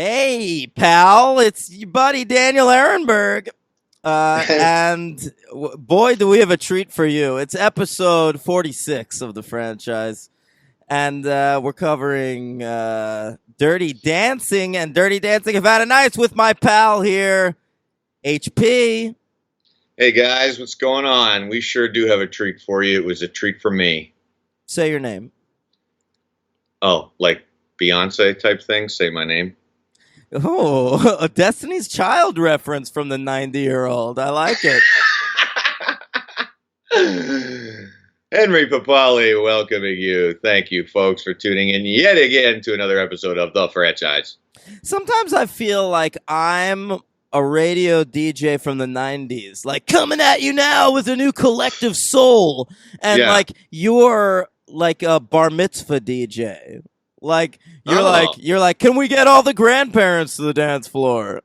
Hey, pal, it's your buddy Daniel Ehrenberg. And boy, do we have a treat for you. It's episode 46 of the franchise. And we're covering Dirty Dancing and Dirty Dancing Havana Nights with my pal here, HP. Hey guys, what's going on? We sure do have a treat for you. It was a treat for me. Say your name. Oh, like Beyonce type thing? Say my name. Oh, a Destiny's Child reference from the 90-year-old. I like it. Henry Papali welcoming you. Thank you, folks, for tuning in yet again to another episode of The Franchise. Sometimes I feel like I'm a radio DJ from the 90s, like coming at you now with a new collective soul. And like you're like a bar mitzvah DJ. Like you're like, can we get all the grandparents to the dance floor?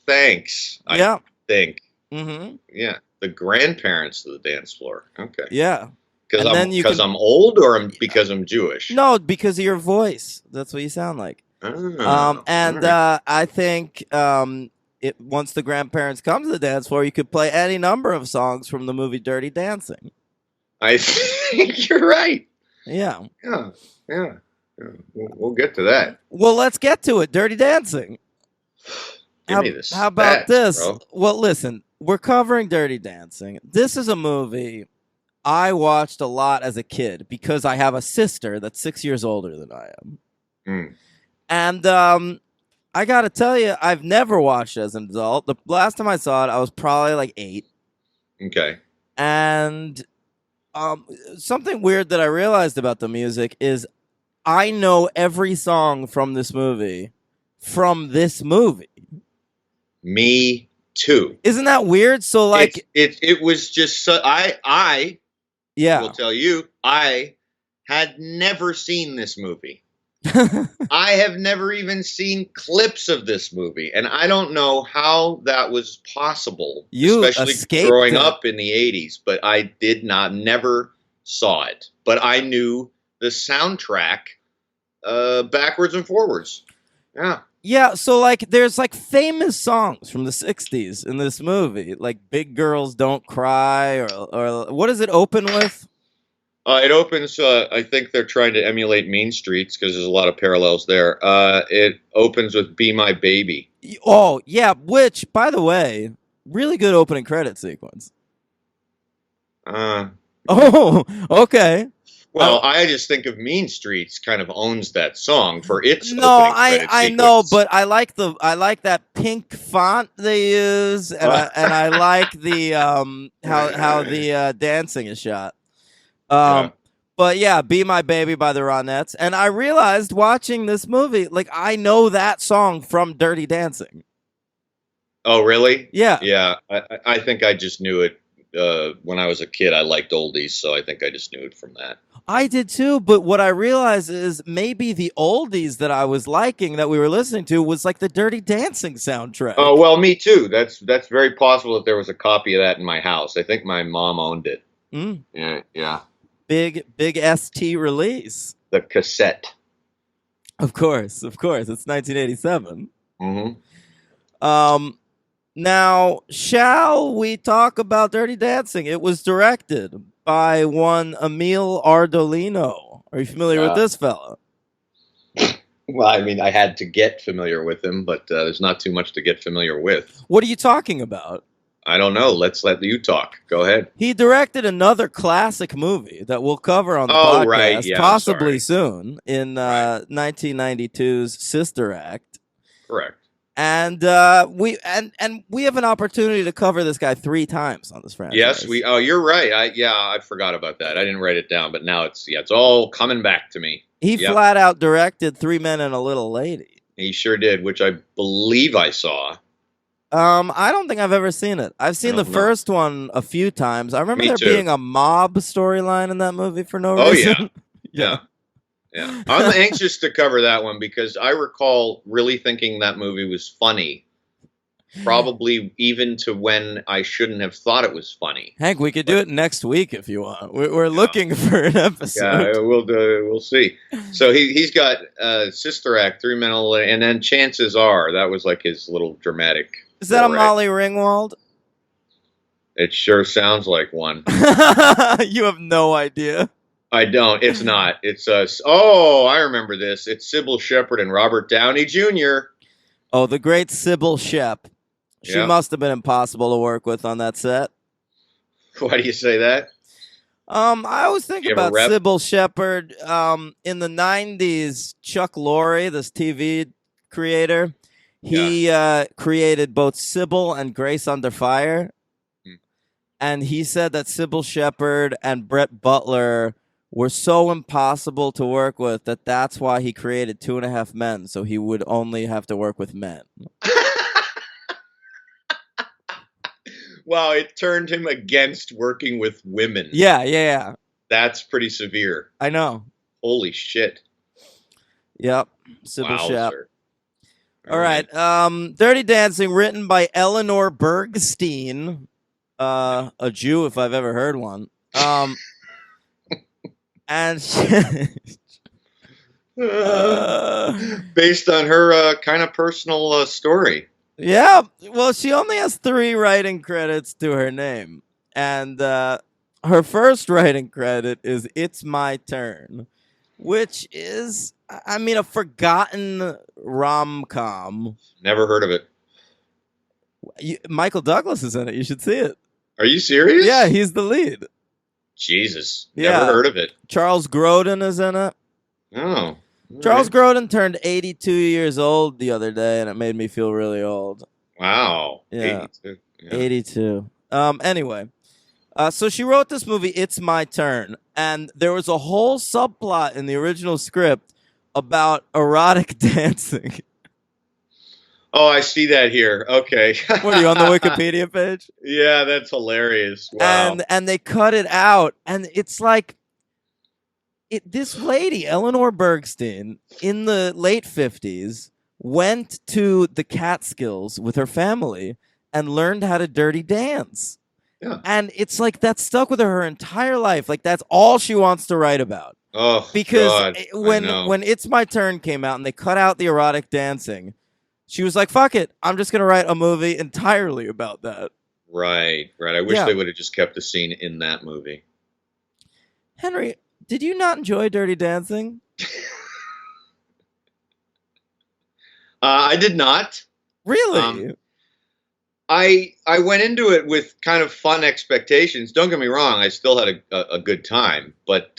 Thanks. Yeah. I think. Mm-hmm. Yeah. The grandparents to the dance floor. Okay. Yeah. Because I'm old or because I'm Jewish? No, because of your voice. That's what you sound like. I think once the grandparents come to the dance floor, you could play any number of songs from the movie Dirty Dancing. I think you're right. Yeah. Yeah. We'll get to that. Well, let's get to it. Dirty Dancing. Give me this. How about this? Bro. Well, listen, we're covering Dirty Dancing. This is a movie I watched a lot as a kid because I have a sister that's 6 years older than I am. Mm. And I got to tell you, I've never watched it as an adult. The last time I saw it, I was probably like 8. Okay. And something weird that I realized about the music is I know every song from this movie. Me too. Isn't that weird? So like it was just so I will tell you, I had never seen this movie. I have never even seen clips of this movie, and I don't know how that was possible, especially growing up in the 80s, but I never saw it. But I knew the soundtrack backwards and forwards. Yeah. Yeah, so like there's like famous songs from the 60s in this movie, like Big Girls Don't Cry or what does it open with? It opens, I think they're trying to emulate Mean Streets because there's a lot of parallels there. It opens with Be My Baby. Oh, yeah, which, by the way, really good opening credit sequence. Oh, okay. Well, I just think of Mean Streets kind of owns that song for its no. I know, but I like that pink font they use, and I like the how the dancing is shot. But yeah, Be My Baby by the Ronettes, and I realized watching this movie, like I know that song from Dirty Dancing. Oh, really? Yeah. Yeah, I think I just knew it. When I was a kid, I liked oldies, so I think I just knew it from that. I did too, but what I realized is maybe the oldies that I was liking that we were listening to was like the Dirty Dancing soundtrack. Oh, well, me too. That's very possible that there was a copy of that in my house. I think my mom owned it. Mm. Yeah. Big ST release. The cassette. Of course. It's 1987. Mm-hmm. Now, shall we talk about Dirty Dancing? It was directed by one Emil Ardolino. Are you familiar with this fella? Well, I mean, I had to get familiar with him, but there's not too much to get familiar with. What are you talking about? I don't know. Let's let you talk. Go ahead. He directed another classic movie that we'll cover on the podcast, right. Yeah, possibly soon, in 1992's Sister Act. Correct. And we have an opportunity to cover this guy 3 times on this franchise. Yes, we. Oh, you're right. I forgot about that. I didn't write it down, but now it's all coming back to me. He flat out directed 3 Men and a Little Lady. He sure did, which I believe I saw. I don't think I've ever seen it. I've seen the first one a few times. I remember being a mob storyline in that movie for no reason. Yeah. I'm anxious to cover that one because I recall really thinking that movie was funny probably even to when I shouldn't have thought it was funny. Hank, we could do it next week if you want. We're looking for an episode. Yeah, we'll see. So he's got Sister Act, Three Mental, and then Chances Are, that was like his little dramatic. Is that a Molly Ringwald? It sure sounds like one. You have no idea. I don't. It's not. It's I remember this. It's Sybil Shepherd and Robert Downey Jr. Oh, the great Sybil Shep. She must have been impossible to work with on that set. Why do you say that? I always think about Sybil Shepherd. In the 90s, Chuck Lorre, this TV creator, he created both Sybil and Grace Under Fire. And he said that Sybil Shepherd and Brett Butler were so impossible to work with that's why he created 2.5 Men, so he would only have to work with men. Wow, it turned him against working with women. Yeah. That's pretty severe. I know. Holy shit. Yep. Sybil Shep. All right. Dirty Dancing, written by Eleanor Bergstein. A Jew, if I've ever heard one. And based on her kind of personal story. Yeah, well, she only has 3 writing credits to her name, and her first writing credit is "It's My Turn," which is, I mean, a forgotten rom-com. Never heard of it. Michael Douglas is in it. You should see it. Are you serious? Yeah, he's the lead. Jesus. Never heard of it. Charles Grodin is in it. Oh. Charles Grodin turned 82 years old the other day, and it made me feel really old. Wow. Yeah. 82. Yeah. 82. Anyway, so she wrote this movie, It's My Turn, and there was a whole subplot in the original script about erotic dancing. Oh, I see that here. Okay. What, are you on the Wikipedia page? Yeah, that's hilarious. Wow. And they cut it out, and it's like, this lady, Eleanor Bergstein, in the late 50s, went to the Catskills with her family and learned how to dirty dance. Yeah. And it's like that stuck with her entire life. Like, that's all she wants to write about. Oh, because God, when It's My Turn came out and they cut out the erotic dancing, she was like, fuck it, I'm just going to write a movie entirely about that. Right. I wish they would have just kept the scene in that movie. Henry, did you not enjoy Dirty Dancing? I did not. Really? I went into it with kind of fun expectations. Don't get me wrong, I still had a good time, but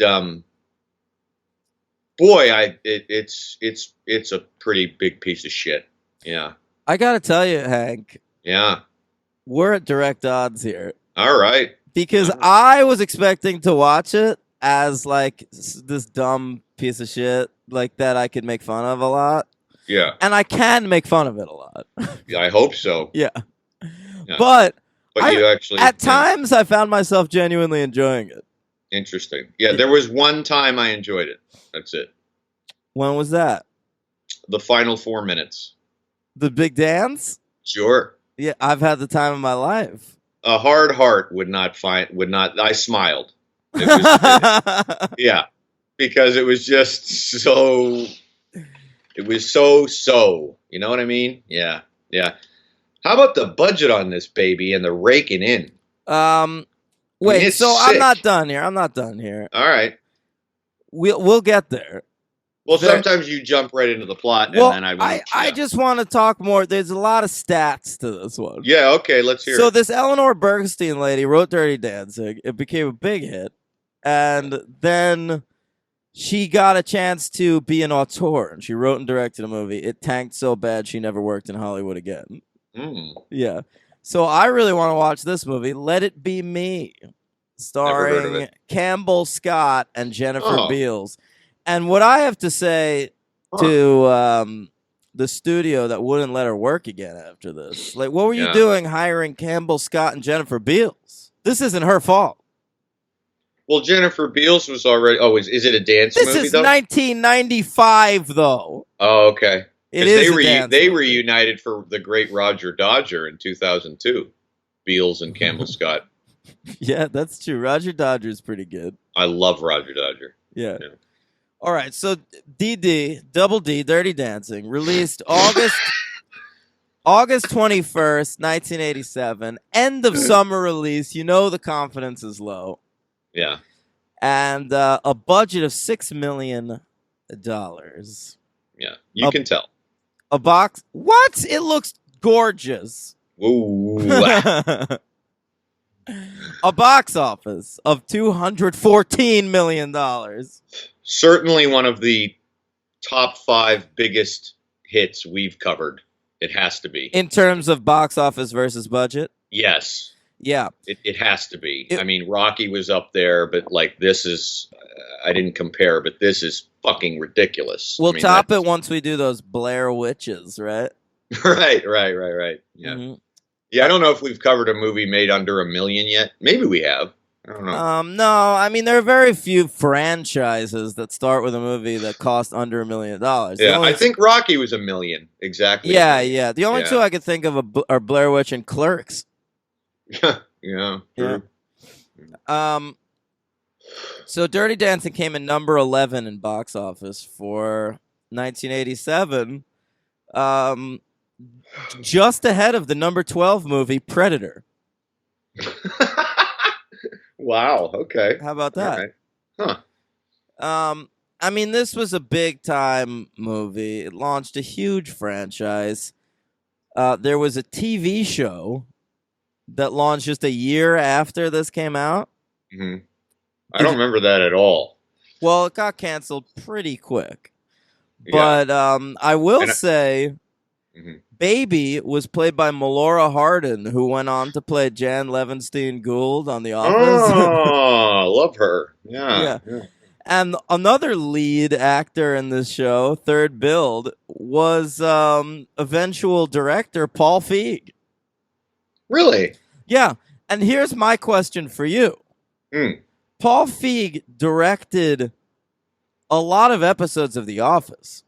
boy, it's a pretty big piece of shit. Yeah. I gotta tell you, Hank. Yeah. We're at direct odds here. All right. Because I was expecting to watch it as like this dumb piece of shit like that I could make fun of a lot. Yeah. And I can make fun of it a lot. Yeah, I hope so. Yeah. But you actually at times I found myself genuinely enjoying it. Interesting. Yeah, there was one time I enjoyed it. That's it. When was that? The final 4 minutes. The big dance? Sure. Yeah, I've had the time of my life. A hard heart would not. I smiled. It was, yeah, because it was just so. It was so. You know what I mean? Yeah. How about the budget on this baby and the raking in? Wait. So sick. I'm not done here. All right. We'll get there. Well, sometimes you jump right into the plot, and then I just want to talk more. There's a lot of stats to this one. Yeah, okay, let's hear it. So this Eleanor Bergstein lady wrote Dirty Dancing. It became a big hit. And then she got a chance to be an auteur, and she wrote and directed a movie. It tanked so bad she never worked in Hollywood again. Yeah. So I really want to watch this movie, Let It Be Me, starring Campbell Scott and Jennifer Beals. And what I have to say to the studio that wouldn't let her work again after this, like, what were you doing hiring Campbell Scott and Jennifer Beals? This isn't her fault. Well, Jennifer Beals was already. Oh, is it a dance movie? This is 1995, though. Oh, okay. It is a dance they movie. reunited for the great Roger Dodger in 2002. Beals and Campbell Scott. Yeah, that's true. Roger Dodger's pretty good. I love Roger Dodger. Yeah. All right, so DD, Double D, Dirty Dancing, released August 21st, 1987. End of summer release. You know the confidence is low. Yeah. And a budget of $6 million. Yeah, you can tell. A box. What? It looks gorgeous. Ooh. A box office of $214 million. Certainly one of the top 5 biggest hits we've covered. It has to be. In terms of box office versus budget? Yes. Yeah. It has to be. I mean, Rocky was up there, but like this is, I didn't compare, but this is fucking ridiculous. We'll top it once we do those Blair Witches, right? Right. Yeah. Mm-hmm. Yeah, I don't know if we've covered a movie made under $1 million yet. Maybe we have. I don't know. No, I mean, there are very few franchises that start with a movie that cost under $1 million. Yeah, I think Rocky was $1 million. Exactly. Yeah. The only two I could think of are Blair Witch and Clerks. Yeah. So Dirty Dancing came in number 11 in box office for 1987. Just ahead of the number 12 movie Predator. Wow. Okay. How about that? Right. Huh. I mean, this was a big time movie. It launched a huge franchise. There was a TV show that launched just a year after this came out. Mm-hmm. I don't remember that at all. Well, it got canceled pretty quick. But I will say, Baby was played by Melora Hardin, who went on to play Jan Levinstein Gould on The Office. Oh, love her. Yeah. And another lead actor in this show, third build, was eventual director Paul Feig. Really? Yeah. And here's my question for you. Paul Feig directed a lot of episodes of The Office.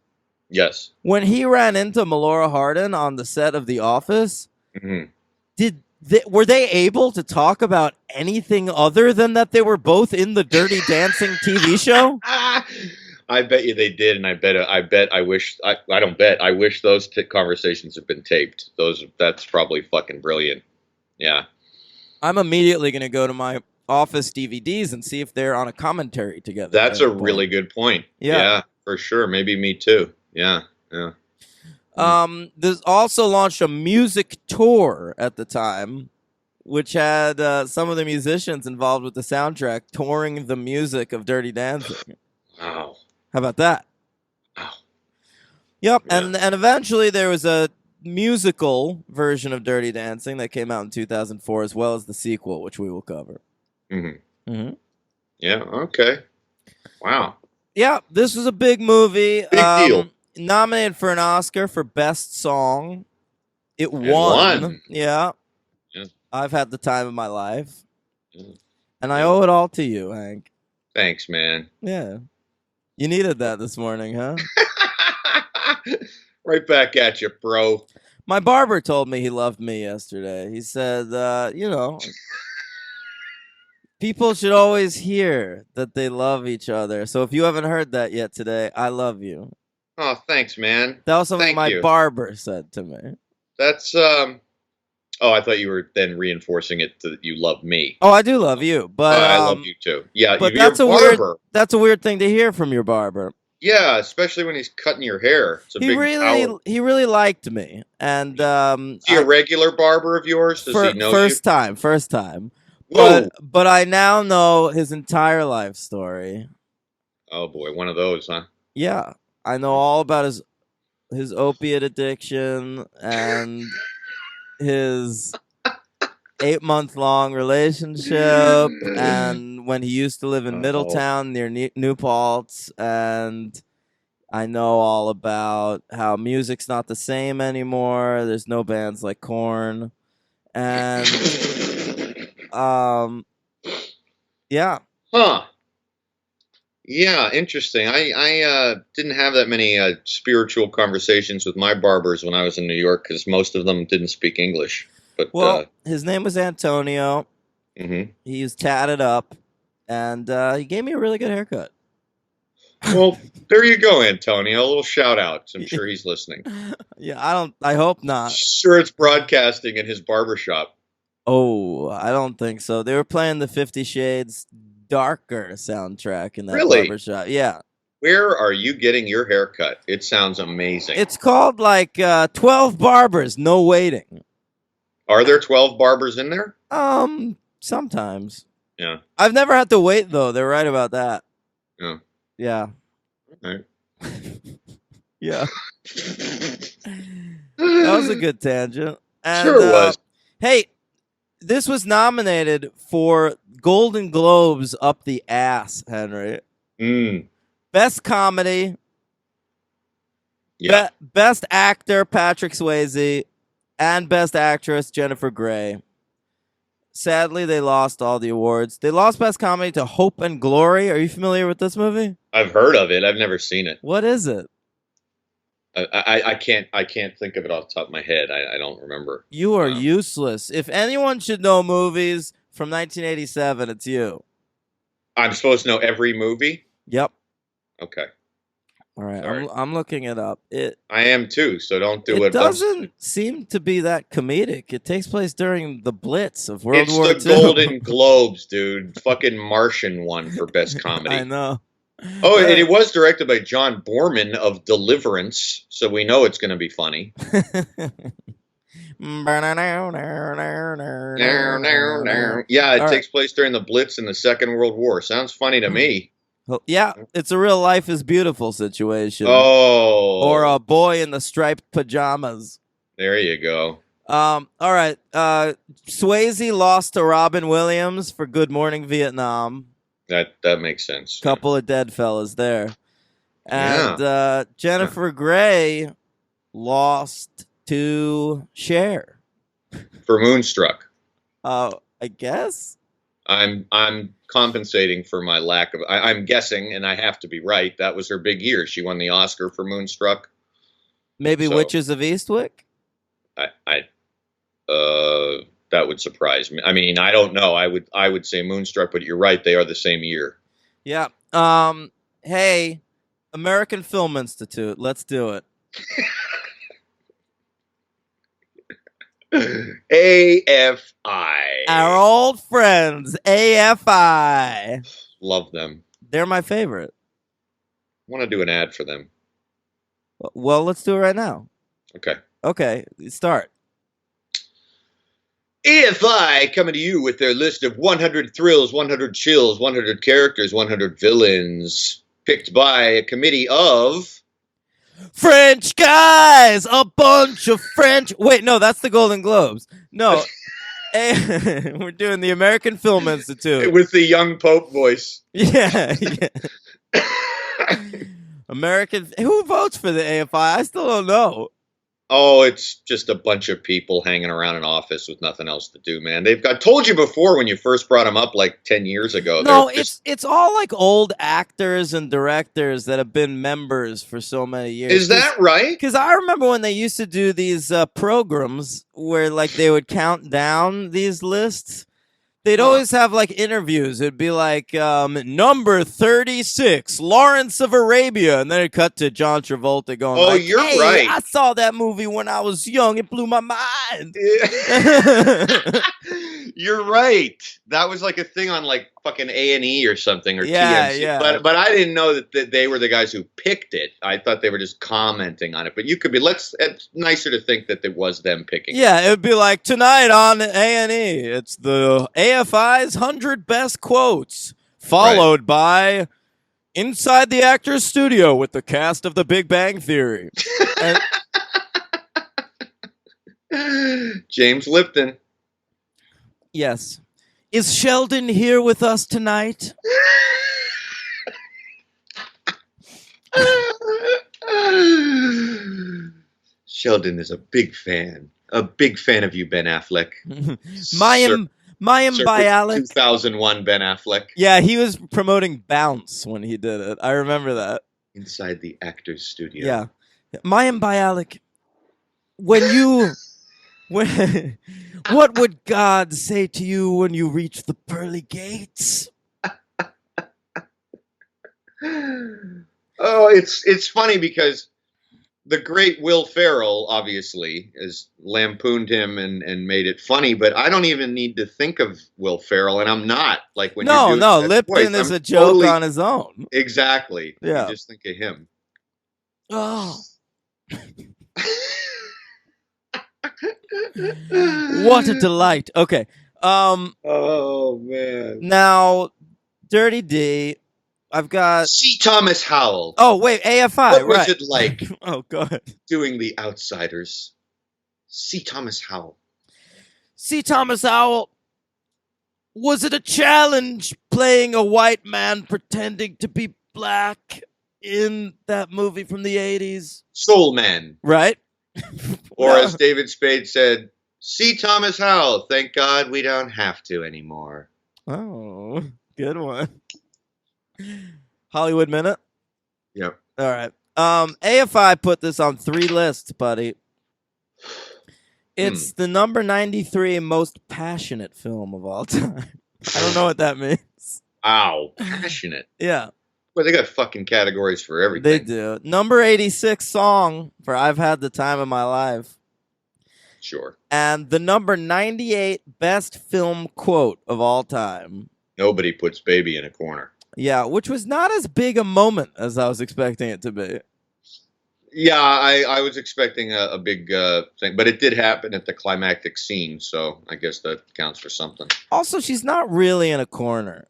Yes. When he ran into Melora Hardin on the set of The Office, were they able to talk about anything other than that they were both in the Dirty Dancing TV show? I bet you they did, and I wish those conversations have been taped. That's probably fucking brilliant. Yeah. I'm immediately going to go to my Office DVDs and see if they're on a commentary together. That's a really good point. Yeah, for sure. Maybe me too. Yeah. There's also launched a music tour at the time, which had some of the musicians involved with the soundtrack touring the music of Dirty Dancing. Wow. How about that? Wow. Yep. Yeah. And eventually there was a musical version of Dirty Dancing that came out in 2004, as well as the sequel, which we will cover. Yeah. Okay. Wow. Yeah, this was a big movie. Big deal. Nominated for an Oscar for Best Song. It won. Yeah. I've had the time of my life. And I owe it all to you, Hank. Thanks, man. Yeah. You needed that this morning, huh? Right back at you, bro. My barber told me he loved me yesterday. He said, people should always hear that they love each other. So if you haven't heard that yet today, I love you. Oh, thanks, man. That was something my barber said to me. That's, I thought you were then reinforcing it that you love me. Oh, I do love you, but I love you too. Yeah, but that's a weird thing to hear from your barber. Yeah, especially when he's cutting your hair. It's a big power. He really liked me, and is he a regular barber of yours? Does he know first time. But I now know his entire life story. Oh boy, one of those, huh? Yeah, I know all about his opiate addiction and his 8-month-long relationship, and when he used to live in Middletown near New Paltz, and I know all about how music's not the same anymore. There's no bands like Korn, and yeah. Huh. Yeah, interesting. I didn't have that many spiritual conversations with my barbers when I was in New York because most of them didn't speak English. But Well, his name was Antonio. mhm. He was tatted up, and he gave me a really good haircut. Well, there you go, Antonio. A little shout out. I'm sure he's listening. Yeah, I hope not. Sure, it's broadcasting in his barbershop. Oh, I don't think so. They were playing the 50 Shades Darker soundtrack in that Really? barbershop. Yeah. Where are you getting your haircut? It sounds amazing. It's called like 12 barbers, no waiting. Are there 12 barbers in there? Sometimes. Yeah. I've never had to wait though. They're right about that. Yeah. Yeah. All right. Yeah. That was a good tangent. And, sure it was. Hey, this was nominated for Golden Globes up the ass, Henry. Best comedy. Yeah. Best actor, Patrick Swayze. And best actress, Jennifer Grey. Sadly, they lost all the awards. They lost best comedy to Hope and Glory. Are you familiar with this movie? I've heard of it. I've never seen it. What is it? I can't think of it off the top of my head. I don't remember. You are useless. If anyone should know movies from 1987, it's you. I'm supposed to know every movie? Yep. Okay. All right. I'm looking it up. I am too, so don't do it. It doesn't seem to be that comedic. It takes place during the Blitz of World War II. It's the Golden Globes, dude. Fucking Martian won for best comedy. I know. Oh, and it was directed by John Borman of Deliverance, so we know it's going to be funny. Yeah, it takes place during the Blitz in the Second World War. Sounds funny to me. Well, yeah, it's a real Life is Beautiful situation. Oh. Or a boy in the striped pajamas. There you go. All right. Swayze lost to Robin Williams for Good Morning Vietnam. That makes sense. Couple of dead fellas there. And Jennifer Grey lost to Cher. For Moonstruck. I guess. I'm compensating for my lack of. I'm guessing, and I have to be right. That was her big year. She won the Oscar for Moonstruck. Maybe Witches of Eastwick. That would surprise me. I mean, I don't know. I would say Moonstruck, but you're right. They are the same year. Yeah. Hey, American Film Institute. Let's do it. AFI. Our old friends, AFI. Love them. They're my favorite. I want to do an ad for them. Well, let's do it right now. Okay, start. AFI coming to you with their list of 100 thrills, 100 chills, 100 characters, 100 villains, picked by a committee of French guys, a bunch of French. Wait, no, that's the Golden Globes. No, we're doing the American Film Institute with the young Pope voice. Yeah. American. Who votes for the AFI? I still don't know. Oh, it's just a bunch of people hanging around an office with nothing else to do, man. I told you before when you first brought them up like 10 years ago. No, it's all like old actors and directors that have been members for so many years. Is that right? Because I remember when they used to do these programs where like they would count down these lists. They'd always have like interviews. It'd be like number 36, Lawrence of Arabia, and then it'd cut to John Travolta going, "Oh, like, you're hey, right. I saw that movie when I was young. It blew my mind." You're right. That was like a thing on like fucking A&E or something or TMZ. Yeah. But I didn't know that they were the guys who picked it. I thought they were just commenting on it. But you could be. It's nicer to think that it was them picking. Yeah, it would be like tonight on A&E. It's the AFI's 100 best quotes, followed by Inside the Actors Studio with the cast of The Big Bang Theory. James Lipton. Yes. Is Sheldon here with us tonight? Sheldon is a big fan of you, Ben Affleck. Mayim Circa Bialik. 2001 Ben Affleck. Yeah, he was promoting Bounce when he did it. I remember that. Inside the actor's studio. Yeah. Mayim Bialik, when what would God say to you when you reach the pearly gates? Oh, it's funny because the great Will Ferrell obviously has lampooned him and made it funny, but I don't even need to think of Will Ferrell, and I'm not like when you're doing that Lipton voice, is I'm a joke totally, on his own. exactly. Yeah. You just think of him. Oh. What a delight. Okay. Oh man. Now, Dirty D, I've got C. Thomas Howell. Oh wait, AFI. What was right. it like Oh, go ahead. doing The Outsiders? C. Thomas Howell. C. Thomas Howell. Was it a challenge playing a white man pretending to be black in that movie from the 80s? Soul Man. Right? Or as David Spade said, C. Thomas Howell, thank God we don't have to anymore. Oh, good one. Hollywood Minute? Yep. All right. AFI put this on 3 lists, buddy. It's the number 93 most passionate film of all time. I don't know what that means. Ow. Passionate. Yeah. Well, they got fucking categories for everything. They do. Number 86 song for I've Had the Time of My Life. Sure. And the number 98 best film quote of all time. Nobody puts baby in a corner. Yeah, which was not as big a moment as I was expecting it to be. Yeah, I was expecting a big thing, but it did happen at the climactic scene, so I guess that counts for something. Also, she's not really in a corner.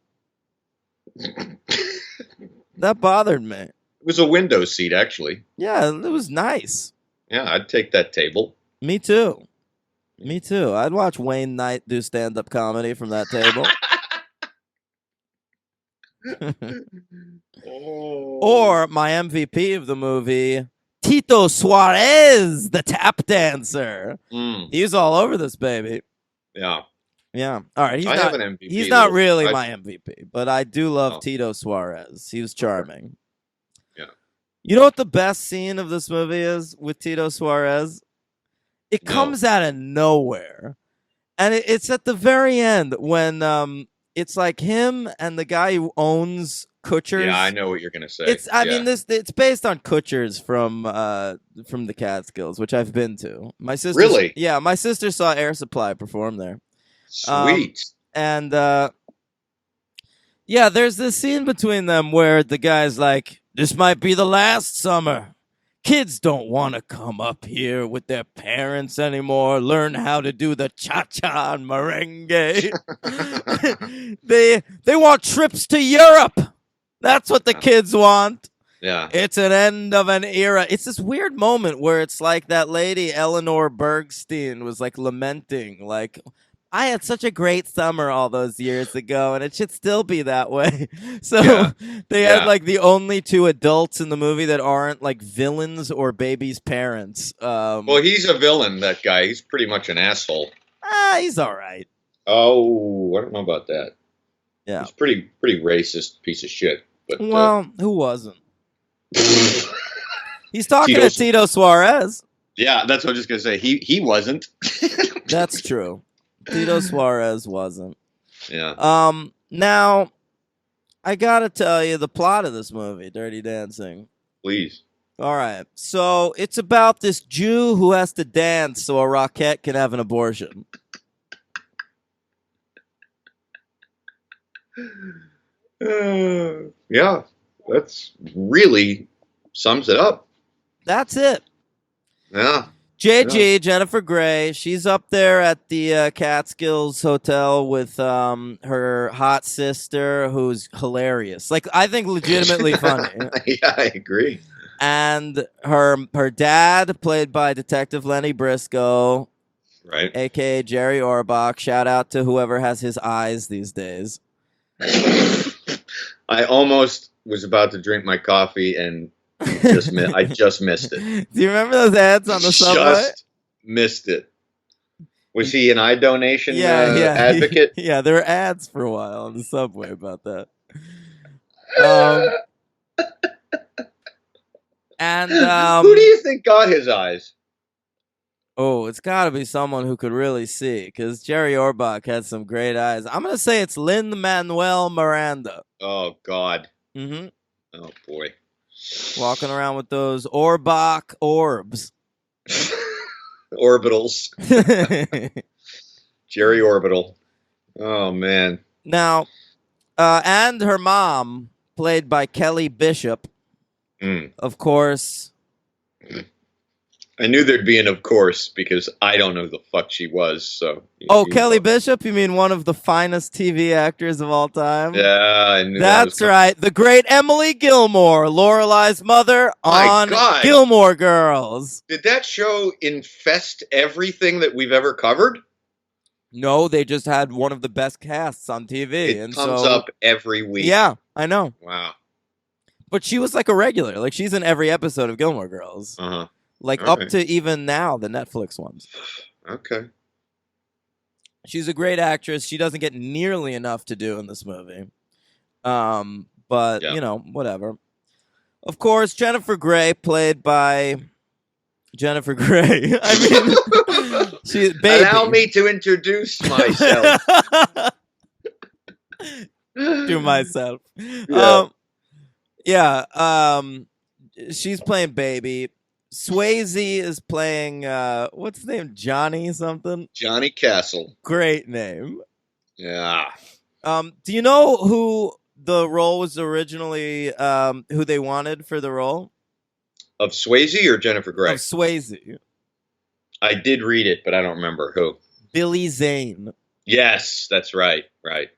That bothered me. It was a window seat, actually. Yeah, it was nice. Yeah, I'd take that table. Me too. Me too. I'd watch Wayne Knight do stand-up comedy from that table. Or my MVP of the movie, Tito Suarez, the tap dancer. He's all over this baby. Yeah. Yeah. All right. have an MVP. He's not really my MVP, but I do love Tito Suarez. He was charming. Yeah. You know what the best scene of this movie is with Tito Suarez? It comes out of nowhere. And it's at the very end when it's like him and the guy who owns Kutcher's. Yeah, I know what you're gonna say. It's based on Kutcher's from the Catskills, which I've been to. My sister, really? Yeah, my sister saw Air Supply perform there. Sweet. And yeah, there's this scene between them where the guy's like, "This might be the last summer. Kids don't want to come up here with their parents anymore, learn how to do the cha-cha and merengue. They want trips to Europe. That's what the kids want." Yeah. It's an end of an era. It's this weird moment where it's like that lady, Eleanor Bergstein, was like lamenting, like, I had such a great summer all those years ago, and it should still be that way. So they had like the only 2 adults in the movie that aren't like villains or baby's parents. Well, he's a villain, that guy. He's pretty much an asshole. He's all right. Oh, I don't know about that. Yeah. He's pretty racist piece of shit. But well, who wasn't? He's talking to Tito Suarez. Yeah, that's what I was just going to say. He wasn't. That's true. Tito Suarez wasn't. Yeah. Now, I gotta tell you the plot of this movie, Dirty Dancing. Please. All right. So it's about this Jew who has to dance so a Rockette can have an abortion. Yeah, that's really sums it up. That's it. Yeah. JG, Jennifer Grey, she's up there at the Catskills Hotel with her hot sister, who's hilarious. Like, I think legitimately funny. Yeah, I agree. And her dad, played by Detective Lenny Briscoe, right, a.k.a. Jerry Orbach. Shout out to whoever has his eyes these days. I almost was about to drink my coffee and I just missed it. Do you remember those ads on the subway? Just missed it. Was he an eye donation Yeah. advocate? Yeah, there were ads for a while on the subway about that. And who do you think got his eyes? Oh, it's got to be someone who could really see, because Jerry Orbach had some great eyes. I'm gonna say it's Lin-Manuel Miranda. Oh God. Mm-hmm. Oh boy. Walking around with those Orbach orbs. Orbitals. Jerry Orbital. Oh man. Now, and her mom, played by Kelly Bishop, of course. I knew there'd be an of course because I don't know who the fuck she was. So. Kelly Bishop? You mean one of the finest TV actors of all time? Yeah, I knew That's that was right. The great Emily Gilmore, Lorelei's mother on Gilmore Girls. Did that show infest everything that we've ever covered? No, they just had one of the best casts on TV. It comes up every week. Yeah, I know. Wow. But she was like a regular. Like, she's in every episode of Gilmore Girls. Uh-huh. Like, up to even now, the Netflix ones. Okay. She's a great actress. She doesn't get nearly enough to do in this movie. But, you know, whatever. Of course, Jennifer Grey, played by Jennifer Grey. I mean, allow me to introduce myself. To myself. She's playing Baby. Swayze is playing what's his name? Johnny something? Johnny Castle. Great name. Yeah. Do you know who the role was originally who they wanted for the role? Of Swayze or Jennifer Grey? Of Swayze. I did read it, but I don't remember who. Billy Zane. Yes, that's right. Right.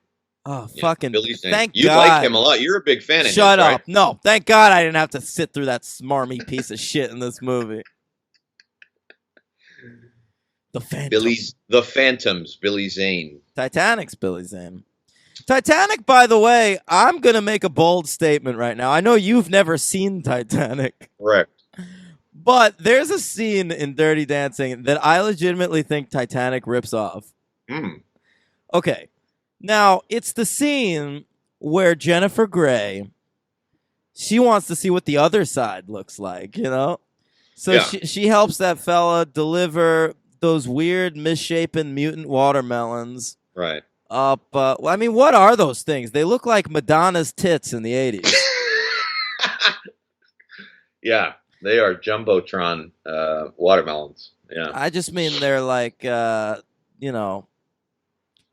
Oh, fucking Billy Zane. Thank you God. like him a lot. You're a big fan of his, Shut up. right? No, thank God I didn't have to sit through that smarmy piece of shit in this movie. The Phantoms. The Phantoms, Billy Zane. Titanic's Billy Zane. Titanic, by the way, I'm going to make a bold statement right now. I know you've never seen Titanic. Correct. But there's a scene in Dirty Dancing that I legitimately think Titanic rips off. Okay. Now, it's the scene where Jennifer Grey, she wants to see what the other side looks like, you know? So she helps that fella deliver those weird, misshapen mutant watermelons. Right. Up, I mean, what are those things? They look like Madonna's tits in the 80s. Yeah, they are Jumbotron watermelons. Yeah. I just mean they're like,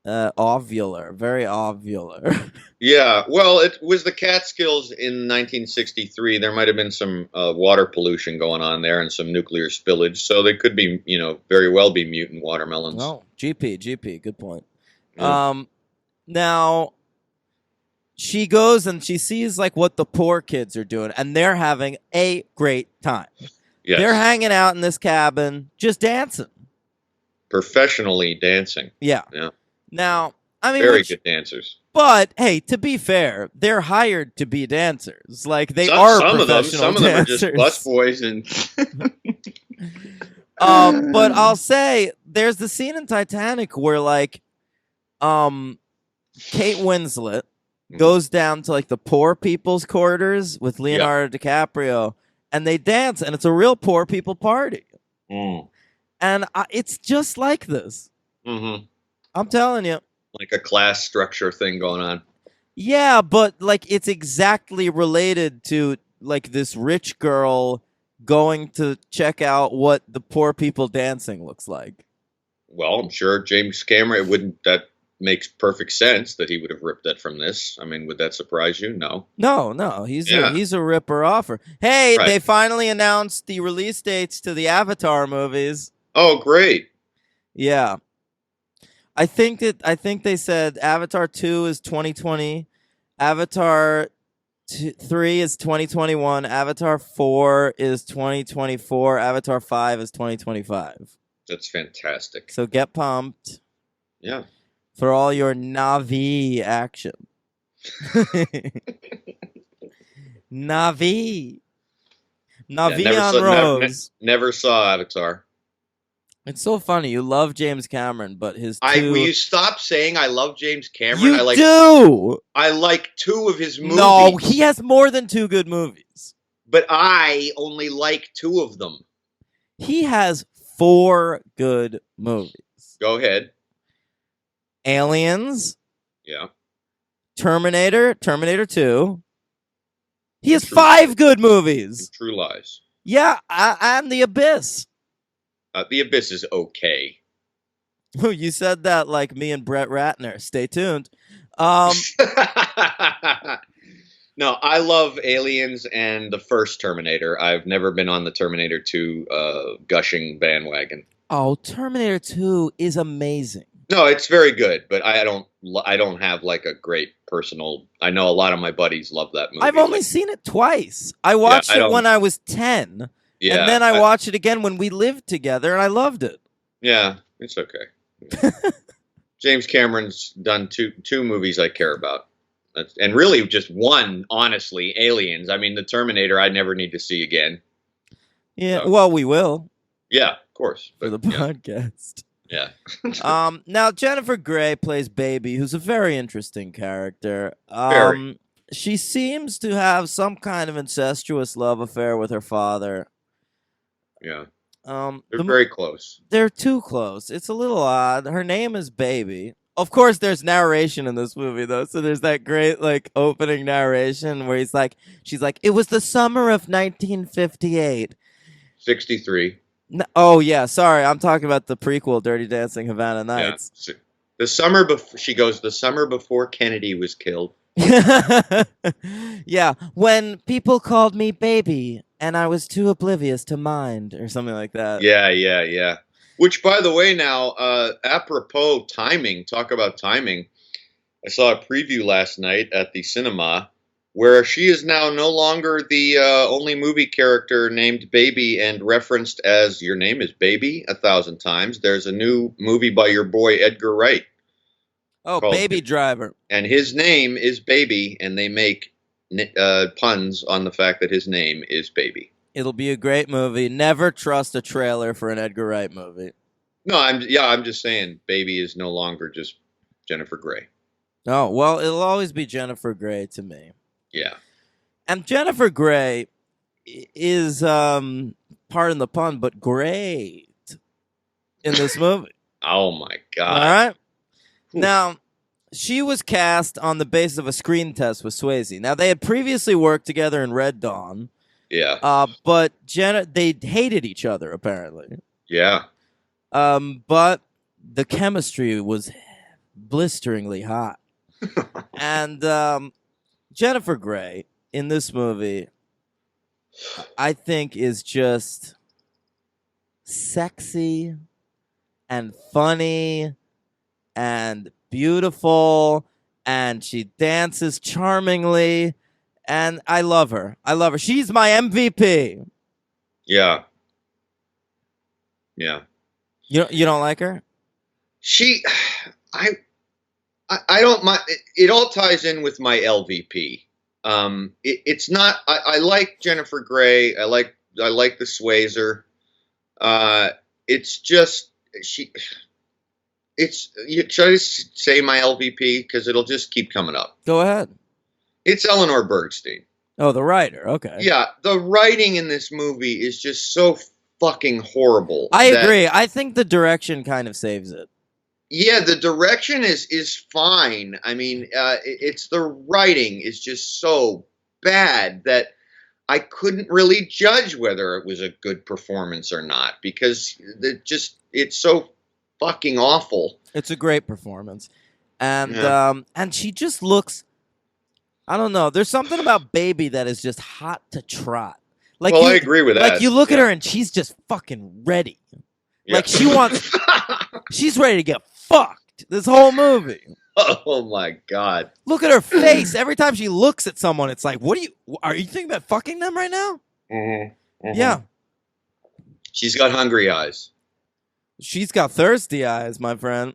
ovular, very ovular. Yeah, well, it was the Catskills in 1963. There might have been some water pollution going on there and some nuclear spillage, so they could be, very well be mutant watermelons. Oh, GP, good point. Yeah. Now, she goes and she sees like what the poor kids are doing, and they're having a great time. Yes. They're hanging out in this cabin, just dancing. Professionally dancing. Yeah. Now, I mean, very good dancers. But hey, to be fair, they're hired to be dancers. Like they are professional dancers. Some of them are just busboys and. But I'll say there's the scene in Titanic where like, Kate Winslet goes down to like the poor people's quarters with Leonardo DiCaprio, and they dance, and it's a real poor people party. And it's just like this. I'm telling you. Like a class structure thing going on. Yeah, but like it's exactly related to like this rich girl going to check out what the poor people dancing looks like. Well, I'm sure James Cameron that makes perfect sense that he would have ripped that from this. I mean, would that surprise you? No. No. He's a ripper offer. Hey, They finally announced the release dates to the Avatar movies. Oh, great. Yeah. I think they said Avatar 2 is 2020, Avatar 3 is 2021, Avatar 4 is 2024, Avatar 5 is 2025. That's fantastic. So get pumped. Yeah. For all your Na'vi action. Na'vi on Rose. Never saw Avatar. It's so funny. You love James Cameron, but Will two. you stop saying I love James Cameron? You do. I like 2 of his No, movies. he has more than 2 good movies. But I only like 2 of them. He has 4 good movies. Go ahead. Aliens. Yeah. Terminator 2. He has 5 good movies. And True Lies. Yeah, and The Abyss. The Abyss is okay. You said that like me and Brett Ratner. Stay tuned. No, I love Aliens and the first Terminator. I've never been on the Terminator 2 gushing bandwagon. Oh, Terminator 2 is amazing. No, it's very good, but I don't have like a great personal. I know a lot of my buddies love that movie. I've only seen it twice. I watched it when I was 10. Yeah, and then I watched it again when we lived together, and I loved it. Yeah, it's okay. James Cameron's done two movies I care about. And really just one, honestly, Aliens. I mean, the Terminator I never need to see again. Yeah, so. Well, we will. Yeah, of course. For the podcast. Yeah. Now, Jennifer Grey plays Baby, who's a very interesting character. She seems to have some kind of incestuous love affair with her father. Yeah. They're very close. They're too close. It's a little odd. Her name is Baby. Of course, there's narration in this movie, though. So there's that great, like, opening narration where she's like, it was the summer of 1958. 63. No, oh, yeah. Sorry. I'm talking about the prequel, Dirty Dancing Havana Nights. Yeah. The summer before, she goes, the summer before Kennedy was killed. Yeah. When people called me baby and I was too oblivious to mind or something like that. Yeah. Which, by the way, now, apropos timing, talk about timing. I saw a preview last night at the cinema where she is now no longer the only movie character named Baby and referenced as your name is Baby 1,000 times. There's a new movie by your boy Edgar Wright. Oh, Baby Driver. And his name is Baby, and they make puns on the fact that his name is Baby. It'll be a great movie. Never trust a trailer for an Edgar Wright movie. No, I'm just saying Baby is no longer just Jennifer Grey. Oh, well, it'll always be Jennifer Grey to me. Yeah. And Jennifer Grey is, pardon the pun, but great in this movie. Oh, my God. All right? Ooh. Now, she was cast on the basis of a screen test with Swayze. Now, they had previously worked together in Red Dawn. Yeah. But they hated each other, apparently. Yeah. But the chemistry was blisteringly hot. And Jennifer Grey in this movie, I think, is just sexy and funny and beautiful, and she dances charmingly, and I love her. She's my MVP. Yeah. You don't like her? I don't mind. It all ties in with my LVP. It's not. I like Jennifer Grey. I like the Swayzer. It's just she. Should I just say my LVP because it'll just keep coming up? Go ahead. It's Eleanor Bergstein. Oh, the writer. Okay. Yeah, the writing in this movie is just so fucking horrible. I agree. I think the direction kind of saves it. Yeah, the direction is fine. I mean, it's the writing is just so bad that I couldn't really judge whether it was a good performance or not because it's so fucking awful. It's a great performance, and she just looks. I don't know. There's something about Baby that is just hot to trot. Like, I agree with that. Like, you look at her and she's just fucking ready. Yeah. Like, she's ready to get fucked this whole movie. Oh, my God. Look at her face. Every time she looks at someone, it's like, are you thinking about fucking them right now? Mm-hmm. Mm-hmm. Yeah. She's got hungry eyes. She's got thirsty eyes, my friend.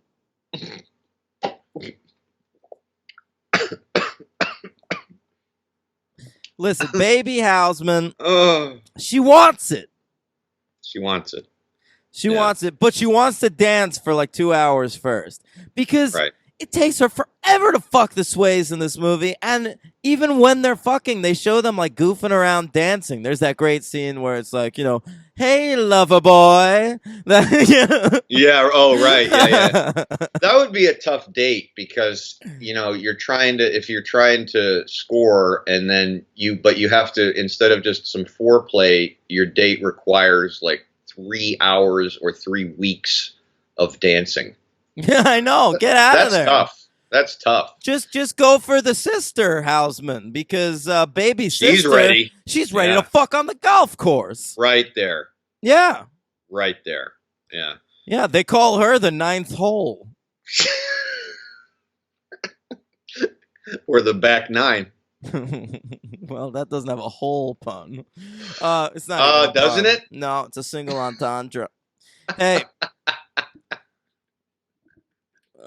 Listen, Baby Houseman, she wants it. She wants it. She wants it, but she wants to dance for like 2 hours first because it takes her forever to fuck the Sways in this movie. And even when they're fucking, they show them like goofing around dancing. There's that great scene where it's like, hey, lover boy. Yeah. Oh, right. Yeah. That would be a tough date because, if you're trying to score and then you have to, instead of just some foreplay, your date requires like 3 hours or 3 weeks of dancing. Yeah, I know. Get out of there. That's tough. Just go for the sister, Houseman, because baby sister, she's ready to fuck on the golf course. Right there. Yeah. Right there. Yeah. Yeah, they call her the 9th hole. Or the back 9. Well, that doesn't have a hole pun. It's not. Doesn't it? No, it's a single entendre. Hey.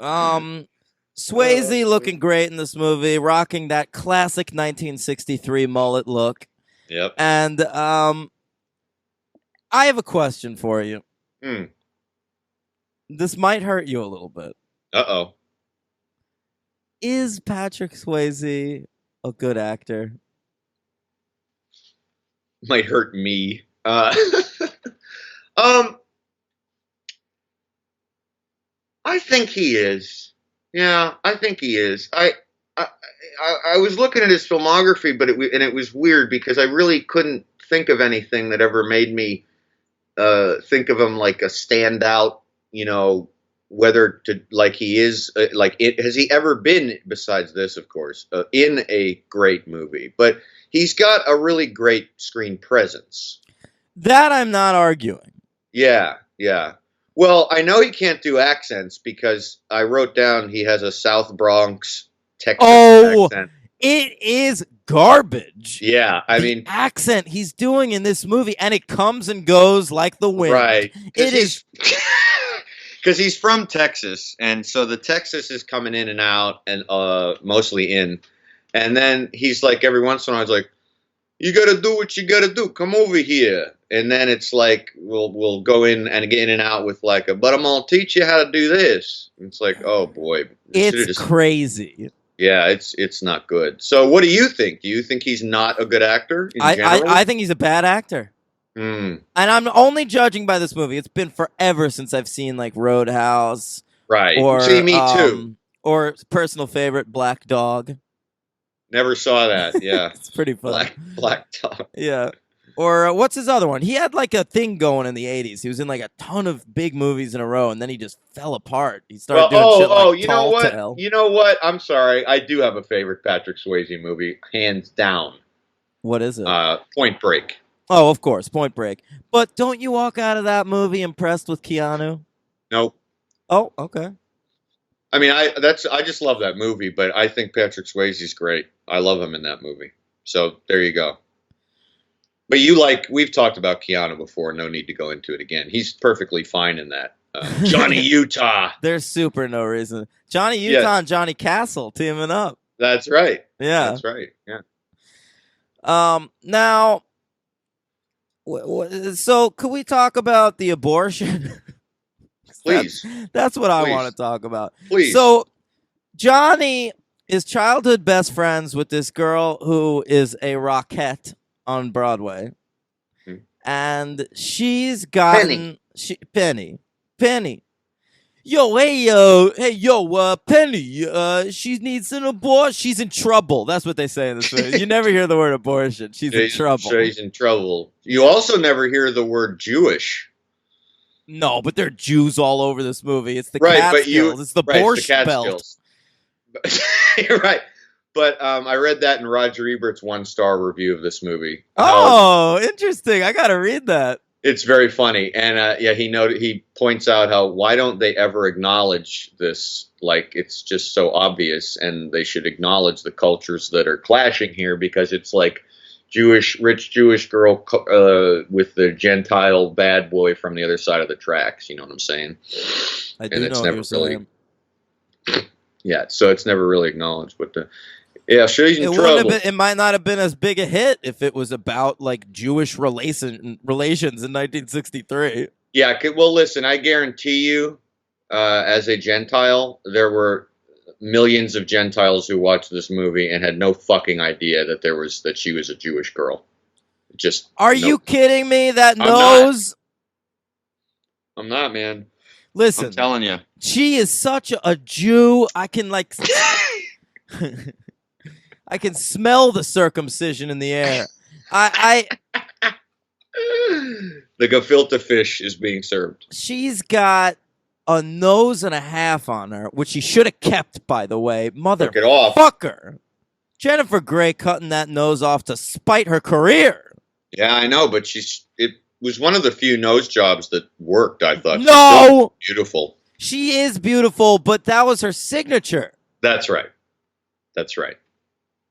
Swayze looking great in this movie, rocking that classic 1963 mullet look. Yep. And I have a question for you. This might hurt you a little bit. Uh-oh. Is Patrick Swayze a good actor? Might hurt me. I think he is. Yeah, I think he is. I was looking at his filmography, but it was weird because I really couldn't think of anything that ever made me think of him like a standout. Whether to like he is has he ever been, besides this, of course, in a great movie? But he's got a really great screen presence. That I'm not arguing. Yeah. Well, I know he can't do accents because I wrote down he has a South Bronx Texas accent. It is garbage. Yeah, the accent he's doing in this movie, and it comes and goes like the wind. Right. It is because he's from Texas, and so the Texas is coming in and out, and mostly in. And then he's like, every once in a while, he's like, "You got to do what you got to do. Come over here." And then it's like we'll go in and get in and out with like but I'm gonna teach you how to do this. And it's like, oh boy, it's crazy. Yeah, it's not good. So what do you think? Do you think he's not a good actor in general? I think he's a bad actor. And I'm only judging by this movie. It's been forever since I've seen like Roadhouse. Right. Or, see, me too. Or personal favorite, Black Dog. Never saw that. Yeah. It's pretty fun. Black Dog. Yeah. Or what's his other one? He had like a thing going in the 80s. He was in like a ton of big movies in a row, and then he just fell apart. He started doing shit like you know what? Tale. You know what? I'm sorry. I do have a favorite Patrick Swayze movie, hands down. What is it? Point Break. Oh, of course, Point Break. But don't you walk out of that movie impressed with Keanu? Nope. Oh, okay. I mean, I just love that movie, but I think Patrick Swayze's great. I love him in that movie. So there you go. But we've talked about Keanu before. No need to go into it again. He's perfectly fine in that. Johnny Utah. There's super no reason. Johnny Utah and Johnny Castle teaming up. That's right. Yeah. That's right. Yeah. Now, so could we talk about the abortion? Please. That's what I want to talk about. Please. So Johnny is childhood best friends with this girl who is a rockette on Broadway. And she's gotten Penny. Penny. She needs an abortion. She's in trouble. That's what they say in this movie. You never hear the word abortion. She's in trouble. She's in trouble. You also never hear the word Jewish. No, but there are Jews all over this movie. It's the Catskills. It's the Borscht Belt. You're right. But I read that in Roger Ebert's 1-star review of this movie. Oh, interesting. I got to read that. It's very funny. And he points out why don't they ever acknowledge this? Like, it's just so obvious, and they should acknowledge the cultures that are clashing here, because it's like rich Jewish girl with the Gentile bad boy from the other side of the tracks. You know what I'm saying? I do know what you're saying. Yeah, so it's never really acknowledged. But she's in trouble. It might not have been as big a hit if it was about like Jewish relations in 1963. Yeah, well, listen, I guarantee you, as a Gentile, there were millions of Gentiles who watched this movie and had no fucking idea that she was a Jewish girl. Just Are you kidding me? That I'm not. nose. I'm not, man. Listen, I'm telling you, she is such a Jew. I can like, I can smell the circumcision in the air. The gefilte fish is being served. She's got a nose and a half on her, which she should have kept, by the way. Motherfucker. Jennifer Grey cutting that nose off to spite her career. Yeah, I know, but it was one of the few nose jobs that worked, I thought. No! Beautiful. She is beautiful, but that was her signature. That's right. That's right.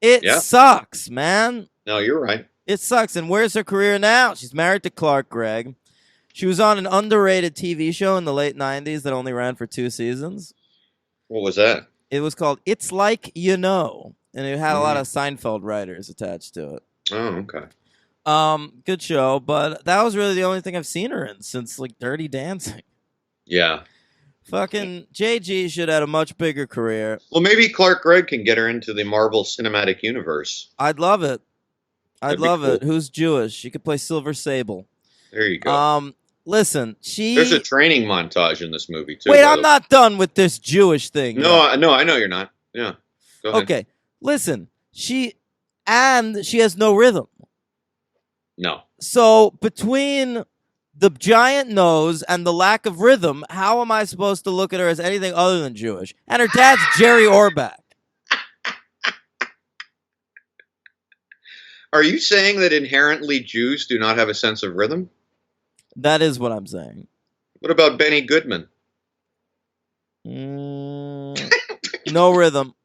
It sucks, man. No, you're right. It sucks. And where's her career now? She's married to Clark Gregg. She was on an underrated TV show in the late 90s that only ran for 2 seasons. What was that? It was called It's Like You Know. And it had a lot of Seinfeld writers attached to it. Oh, okay. Good show, but that was really the only thing I've seen her in since like Dirty Dancing. Yeah. Fucking JG should have had a much bigger career. Well, maybe Clark Gregg can get her into the Marvel Cinematic Universe. I'd love it. I'd love it. Who's Jewish? She could play Silver Sable. There you go. Listen, there's a training montage in this movie too. Wait, I'm not done with this Jewish thing. No, I know you're not. Yeah. Go ahead. Okay. Listen, she has no rhythm. No. So between the giant nose and the lack of rhythm, how am I supposed to look at her as anything other than Jewish? And her dad's Jerry Orbach. Are you saying that inherently Jews do not have a sense of rhythm? That is what I'm saying. What about Benny Goodman? No rhythm.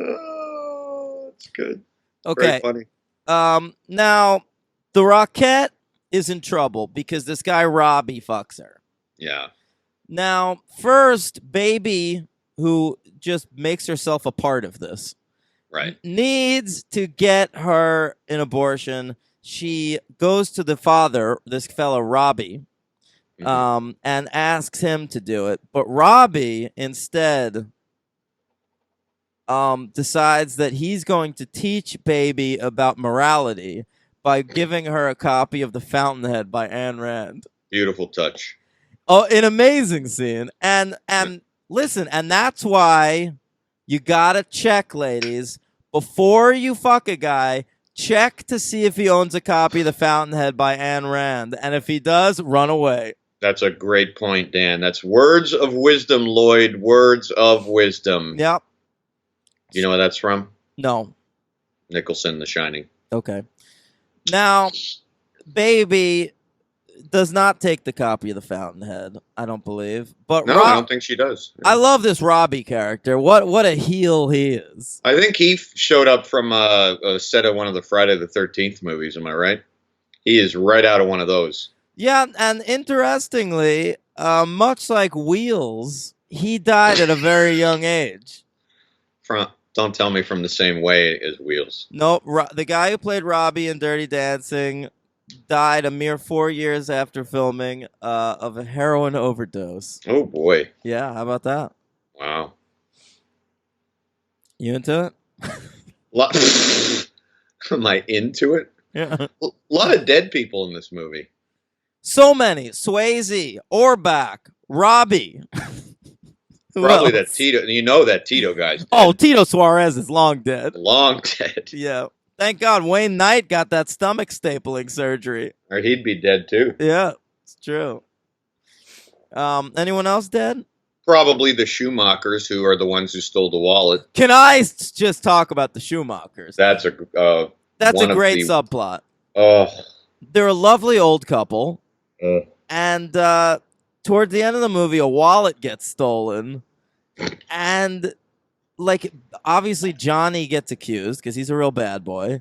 Oh, that's good. Okay. Very funny. Now, the Rockette is in trouble because this guy Robbie fucks her. Yeah. Now, first, Baby, who just makes herself a part of this, right, needs to get her an abortion. She goes to the father, this fella Robbie, and asks him to do it. But Robbie instead decides that he's going to teach Baby about morality by giving her a copy of The Fountainhead by Ayn Rand. Beautiful touch. Oh, an amazing scene. And listen, and that's why you gotta check, ladies, before you fuck a guy, check to see if he owns a copy of The Fountainhead by Ayn Rand. And if he does, run away. That's a great point, Dan. That's words of wisdom, Lloyd. Words of wisdom. Yep. You know where that's from? No. Nicholson, The Shining. Okay. Now, Baby does not take the copy of The Fountainhead, I don't believe. But no, I don't think she does. I love this Robbie character. What a heel he is. I think he showed up from a set of one of the Friday the 13th movies. Am I right? He is right out of one of those. Yeah, and interestingly, much like Wheels, he died at a very young age. Don't tell me from the same way as Wheels. No, the guy who played Robbie in Dirty Dancing died a mere 4 years after filming of a heroin overdose. Oh, boy. Yeah, how about that? Wow. You into it? Am I into it? Yeah. A lot of dead people in this movie. So many. Swayze, Orbach, Robbie. Probably that Tito. You know that Tito guy's dead. Oh, Tito Suarez is long dead. Long dead. Yeah. Thank God Wayne Knight got that stomach stapling surgery. Or he'd be dead too. Yeah, it's true. Anyone else dead? Probably the Schumachers, who are the ones who stole the wallet. Can I just talk about the Schumachers? That's a great subplot. Oh, they're a lovely old couple, and toward the end of the movie, a wallet gets stolen, and like obviously Johnny gets accused because he's a real bad boy.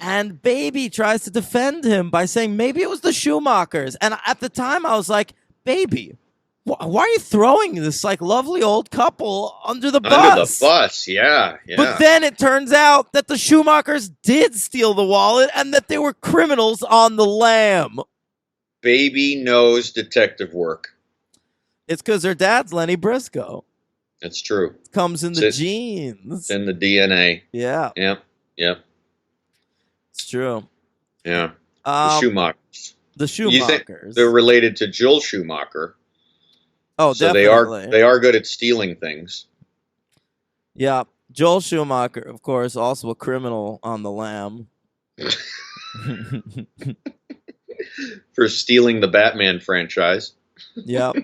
And Baby tries to defend him by saying maybe it was the Schumachers. And at the time I was like, Baby, Why are you throwing this like lovely old couple under the bus? Under the bus, yeah. But then it turns out that the Schumachers did steal the wallet and that they were criminals on the lam. Baby knows detective work. It's because their dad's Lenny Briscoe. That's true. It comes in the genes. It's in the DNA. Yeah. Yep. It's true. Yeah. The Schumachers. The Schumachers. They're related to Joel Schumacher. Oh, so definitely. they are good at stealing things. Yeah. Joel Schumacher, of course, also a criminal on the lam. For stealing the Batman franchise. Yep.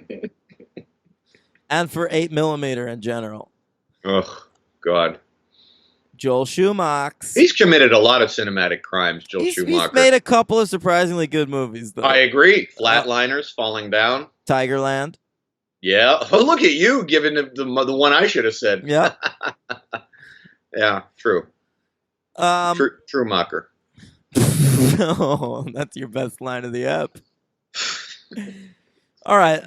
And for 8mm in general. Oh, God. Joel Schumacher. He's committed a lot of cinematic crimes, Schumacher. He's made a couple of surprisingly good movies, though. I agree. Flatliners, Falling Down. Tigerland. Yeah. Oh, look at you giving the one I should have said. Yeah. Yeah, true. Truemacher. Oh, that's your best line of the ep. All right.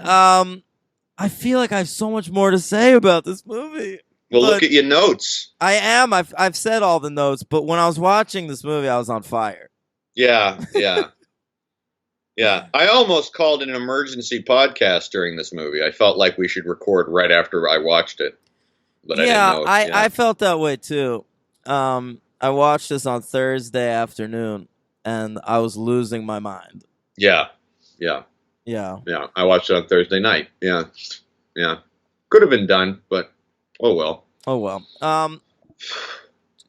I feel like I have so much more to say about this movie. Well, look at your notes. I am. I've said all the notes, but when I was watching this movie, I was on fire. Yeah. Yeah. I almost called an emergency podcast during this movie. I felt like we should record right after I watched it. But I didn't know. I felt that way too. I watched this on Thursday afternoon, and I was losing my mind. Yeah. I watched it on Thursday night. Yeah. Could have been done, but oh well.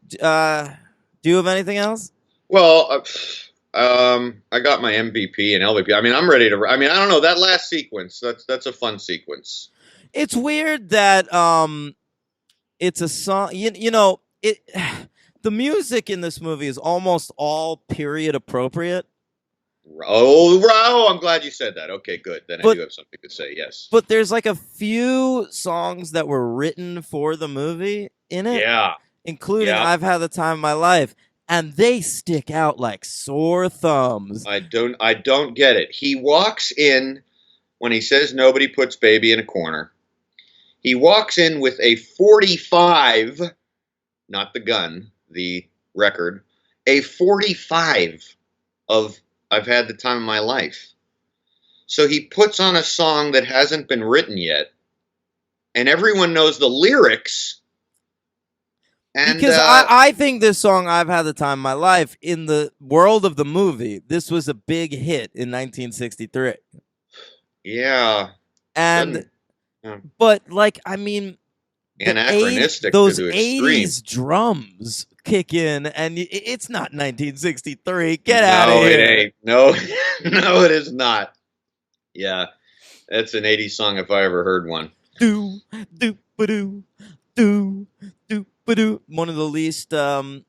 Do you have anything else? Well, I got my MVP and LVP. I mean, I'm ready to. I mean, I don't know that last sequence. That's a fun sequence. It's weird that it's a song. You know it. The music in this movie is almost all period appropriate. Oh, I'm glad you said that. Okay, good. Then I do have something to say, yes. But there's like a few songs that were written for the movie in it. Yeah. Including I've Had the Time of My Life. And they stick out like sore thumbs. I don't get it. He walks in when he says nobody puts baby in a corner. He walks in with a 45, not the gun, the record, a 45 of I've Had the Time of My Life. So he puts on a song that hasn't been written yet, and everyone knows the lyrics. And, because I think this song, I've Had the Time of My Life, in the world of the movie, this was a big hit in 1963. Yeah. And, but like, I mean, anachronistic those to the extreme. 80s drums kick in, and it's not 1963. Get out of here. No, it ain't. No, no, it is not. Yeah, it's an 80s song if I ever heard one. Do, do, ba-do, do, do, ba-do. One of the least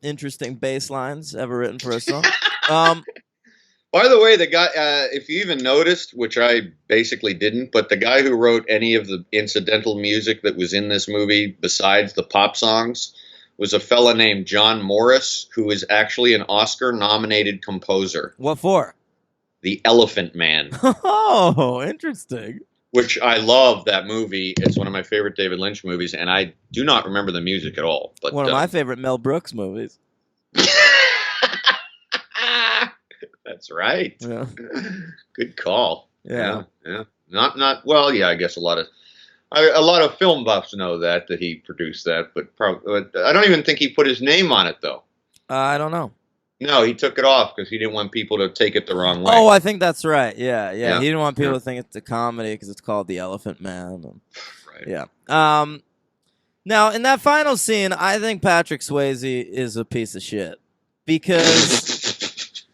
interesting bass lines ever written for a song. By the way, the guy, if you even noticed, which I basically didn't, but the guy who wrote any of the incidental music that was in this movie besides the pop songs was a fella named John Morris, who is actually an Oscar-nominated composer. What for? The Elephant Man. Oh, interesting. Which I love that movie. It's one of my favorite David Lynch movies, and I do not remember the music at all. But one of my favorite Mel Brooks movies. That's right. Yeah. Good call. Yeah. Not well. Yeah, I guess a lot of film buffs know that he produced that, but probably I don't even think he put his name on it though. I don't know. No, he took it off because he didn't want people to take it the wrong way. Oh, I think that's right. Yeah. He didn't want people to think it's a comedy because it's called The Elephant Man. Right. Yeah. Now in that final scene, I think Patrick Swayze is a piece of shit because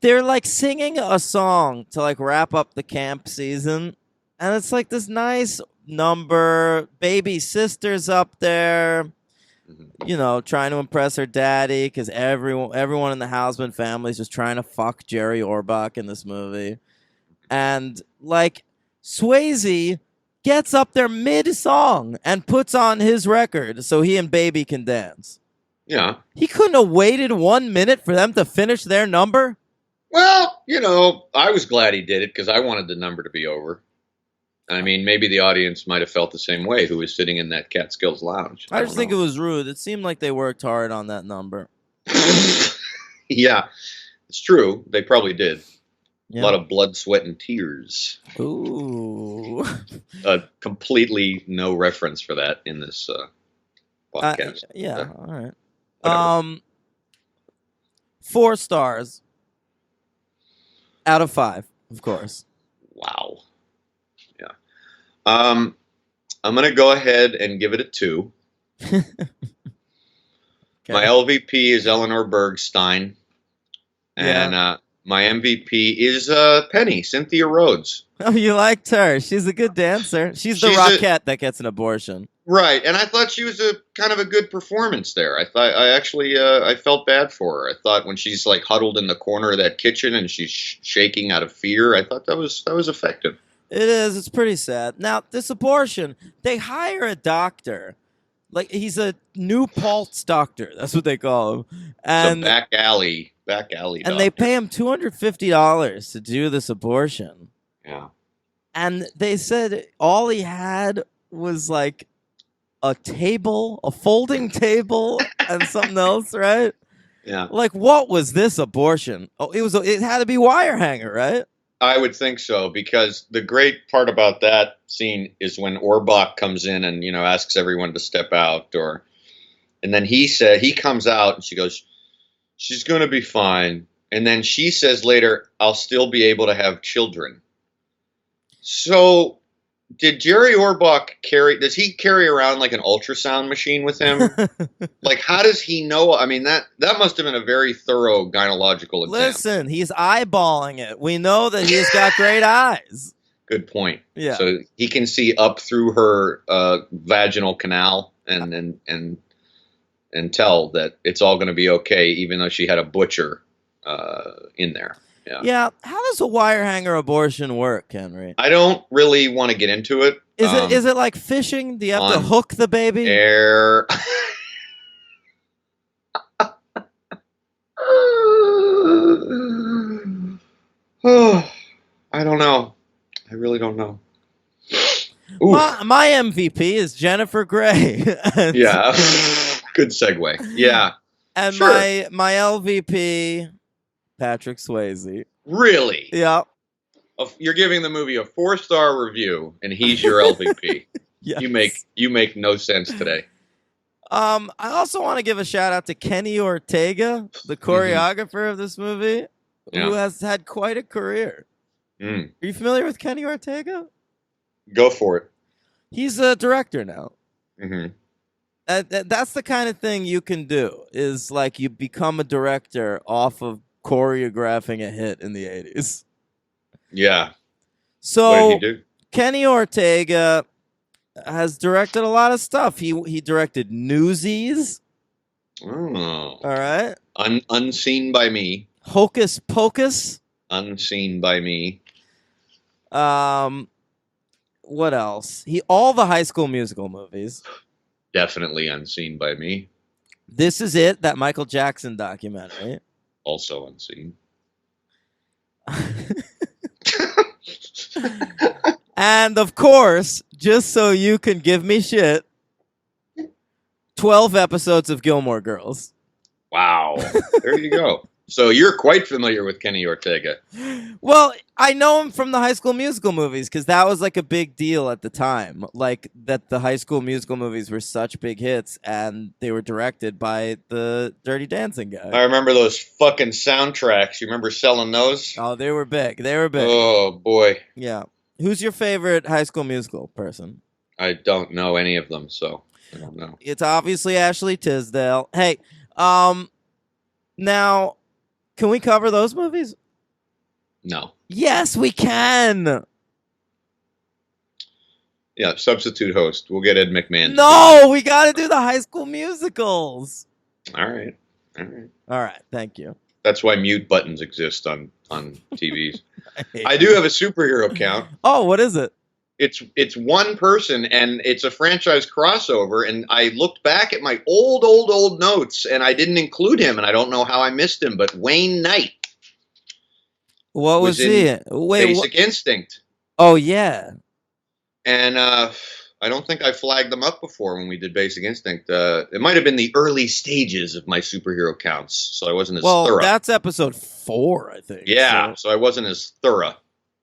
they're like singing a song to like wrap up the camp season, and it's like this nice number. Baby sister's up there, you know, trying to impress her daddy because everyone in the Houseman family is just trying to fuck Jerry Orbach in this movie, and like Swayze gets up there mid-song and puts on his record so he and Baby can dance. Yeah, he couldn't have waited 1 minute for them to finish their number. Well, you know, I was glad he did it because I wanted the number to be over. I mean, maybe the audience might have felt the same way who was sitting in that Catskills lounge. I just think it was rude. It seemed like they worked hard on that number. Yeah, it's true. They probably did. A lot of blood, sweat, and tears. Ooh. Completely no reference for that in this podcast. Yeah, all right. Whatever. 4 stars out of 5, of course. Wow. Yeah. I'm going to go ahead and give it a 2. Okay. My LVP is Eleanor Bergstein. And my MVP is Penny, Cynthia Rhodes. Oh, you liked her. She's a good dancer. She's the Rockette that gets an abortion. Right, and I thought she was a kind of a good performance there. I felt bad for her. I thought when she's like huddled in the corner of that kitchen and she's shaking out of fear, I thought that was effective. It is. It's pretty sad. Now, this abortion, they hire a doctor. Like, he's a New Paltz doctor. That's what they call him. And it's a back alley and doctor. They pay him $250 to do this abortion. Yeah. And they said all he had was like a table, a folding table, and something else, right? Yeah. Like, what was this abortion? Oh, it had to be wire hanger, right? I would think so, because the great part about that scene is when Orbach comes in and, asks everyone to step out, and then he comes out and she goes, she's going to be fine. And then she says later, I'll still be able to have children. So did Jerry Orbach does he carry around like an ultrasound machine with him? Like, how does he know? I mean, that must have been a very thorough gynecological exam. Listen, he's eyeballing it. We know that he's got great eyes. Good point. Yeah. So he can see up through her vaginal canal and tell that it's all going to be okay, even though she had a butcher in there. Yeah. Yeah. How does a wire hanger abortion work, Henry? I don't really want to get into it. Is it like fishing? Do you have to hook the baby? Air. I don't know. I really don't know. My MVP is Jennifer Grey. Yeah. Good segue. Yeah. And sure. my LVP, Patrick Swayze. Really? Yeah. You're giving the movie a 4-star review, and he's your LVP. Yes. You make no sense today. I also want to give a shout out to Kenny Ortega, the choreographer of this movie, who has had quite a career. Are you familiar with Kenny Ortega? Go for it. He's a director now. That's the kind of thing you can do, is like you become a director off of choreographing a hit in the 80s. Yeah. So what did he do? Kenny Ortega has directed a lot of stuff. He directed Newsies. Oh. All right. Unseen by me. Hocus Pocus. Unseen by me. What else? All the High School Musical movies. Definitely unseen by me. This Is It, that Michael Jackson documentary. Also unseen. And of course, just so you can give me shit, 12 episodes of Gilmore Girls. Wow. There you go. So you're quite familiar with Kenny Ortega. Well, I know him from the High School Musical movies because that was like a big deal at the time. Like that the High School Musical movies were such big hits and they were directed by the Dirty Dancing guy. I remember those fucking soundtracks. You remember selling those? Oh, they were big. They were big. Oh, boy. Yeah. Who's your favorite High School Musical person? I don't know any of them, so I don't know. It's obviously Ashley Tisdale. Hey, now, can we cover those movies? No. Yes, we can. Yeah, substitute host. We'll get Ed McMahon. No, we got to do the High School Musicals. All right. All right. Thank you. That's why mute buttons exist on TVs. I do have a superhero count. Oh, what is it? It's one person, and it's a franchise crossover, and I looked back at my old notes, and I didn't include him, and I don't know how I missed him, but Wayne Knight. What was he? Wait, Basic Instinct. Oh, yeah. And I don't think I flagged them up before when we did Basic Instinct. It might have been the early stages of my superhero counts, so I wasn't as thorough. That's episode 4, I think. Yeah, so I wasn't as thorough.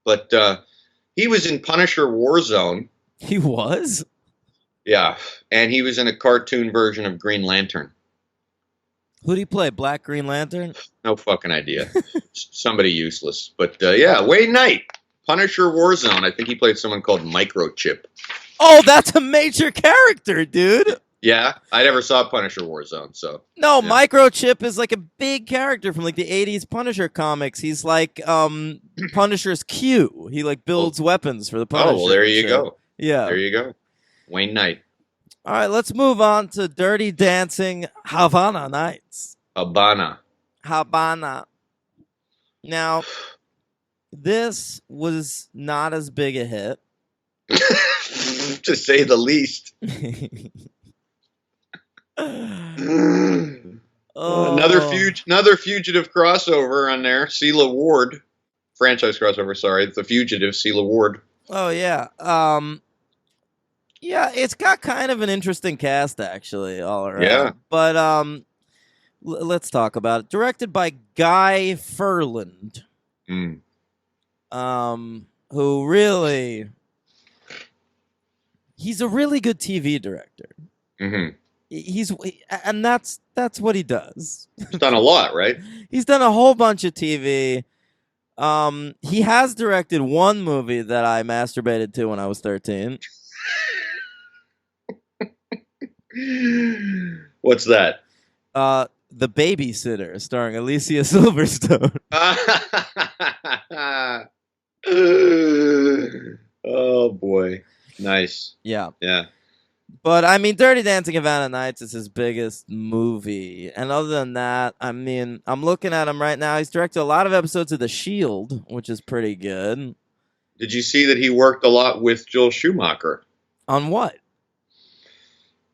But he was in Punisher Warzone. He was? Yeah, and he was in a cartoon version of Green Lantern. Who'd he play? Black Green Lantern? No fucking idea. Somebody useless. But yeah, Wayne Knight, Punisher Warzone. I think he played someone called Microchip. Oh, that's a major character, dude. Yeah, I never saw Punisher Warzone, so. No, yeah. Microchip is like a big character from like the 80s Punisher comics. He's like Punisher's Q. He like builds weapons for the Punisher. Oh, well, there you go. Yeah. There you go. Wayne Knight. All right, let's move on to Dirty Dancing Havana Nights. Habana. Now, this was not as big a hit. To say the least. Another fugitive crossover on there. Sela Ward. Franchise crossover, sorry. The Fugitive, Sela Ward. Oh, yeah. Yeah, it's got kind of an interesting cast, actually, all around. Yeah. But let's talk about it. Directed by Guy Ferland. Who really... He's a really good TV director. Mm-hmm. And that's what he does. He's done a lot, right? He's done a whole bunch of TV. He has directed one movie that I masturbated to when I was 13. What's that? The Babysitter, starring Alicia Silverstone. Oh boy, nice. Yeah. Yeah. But I mean, Dirty Dancing Havana Nights is his biggest movie, and other than that, I mean, I'm looking at him right now. He's directed a lot of episodes of The Shield, which is pretty good. Did you see that he worked a lot with Joel Schumacher? On what?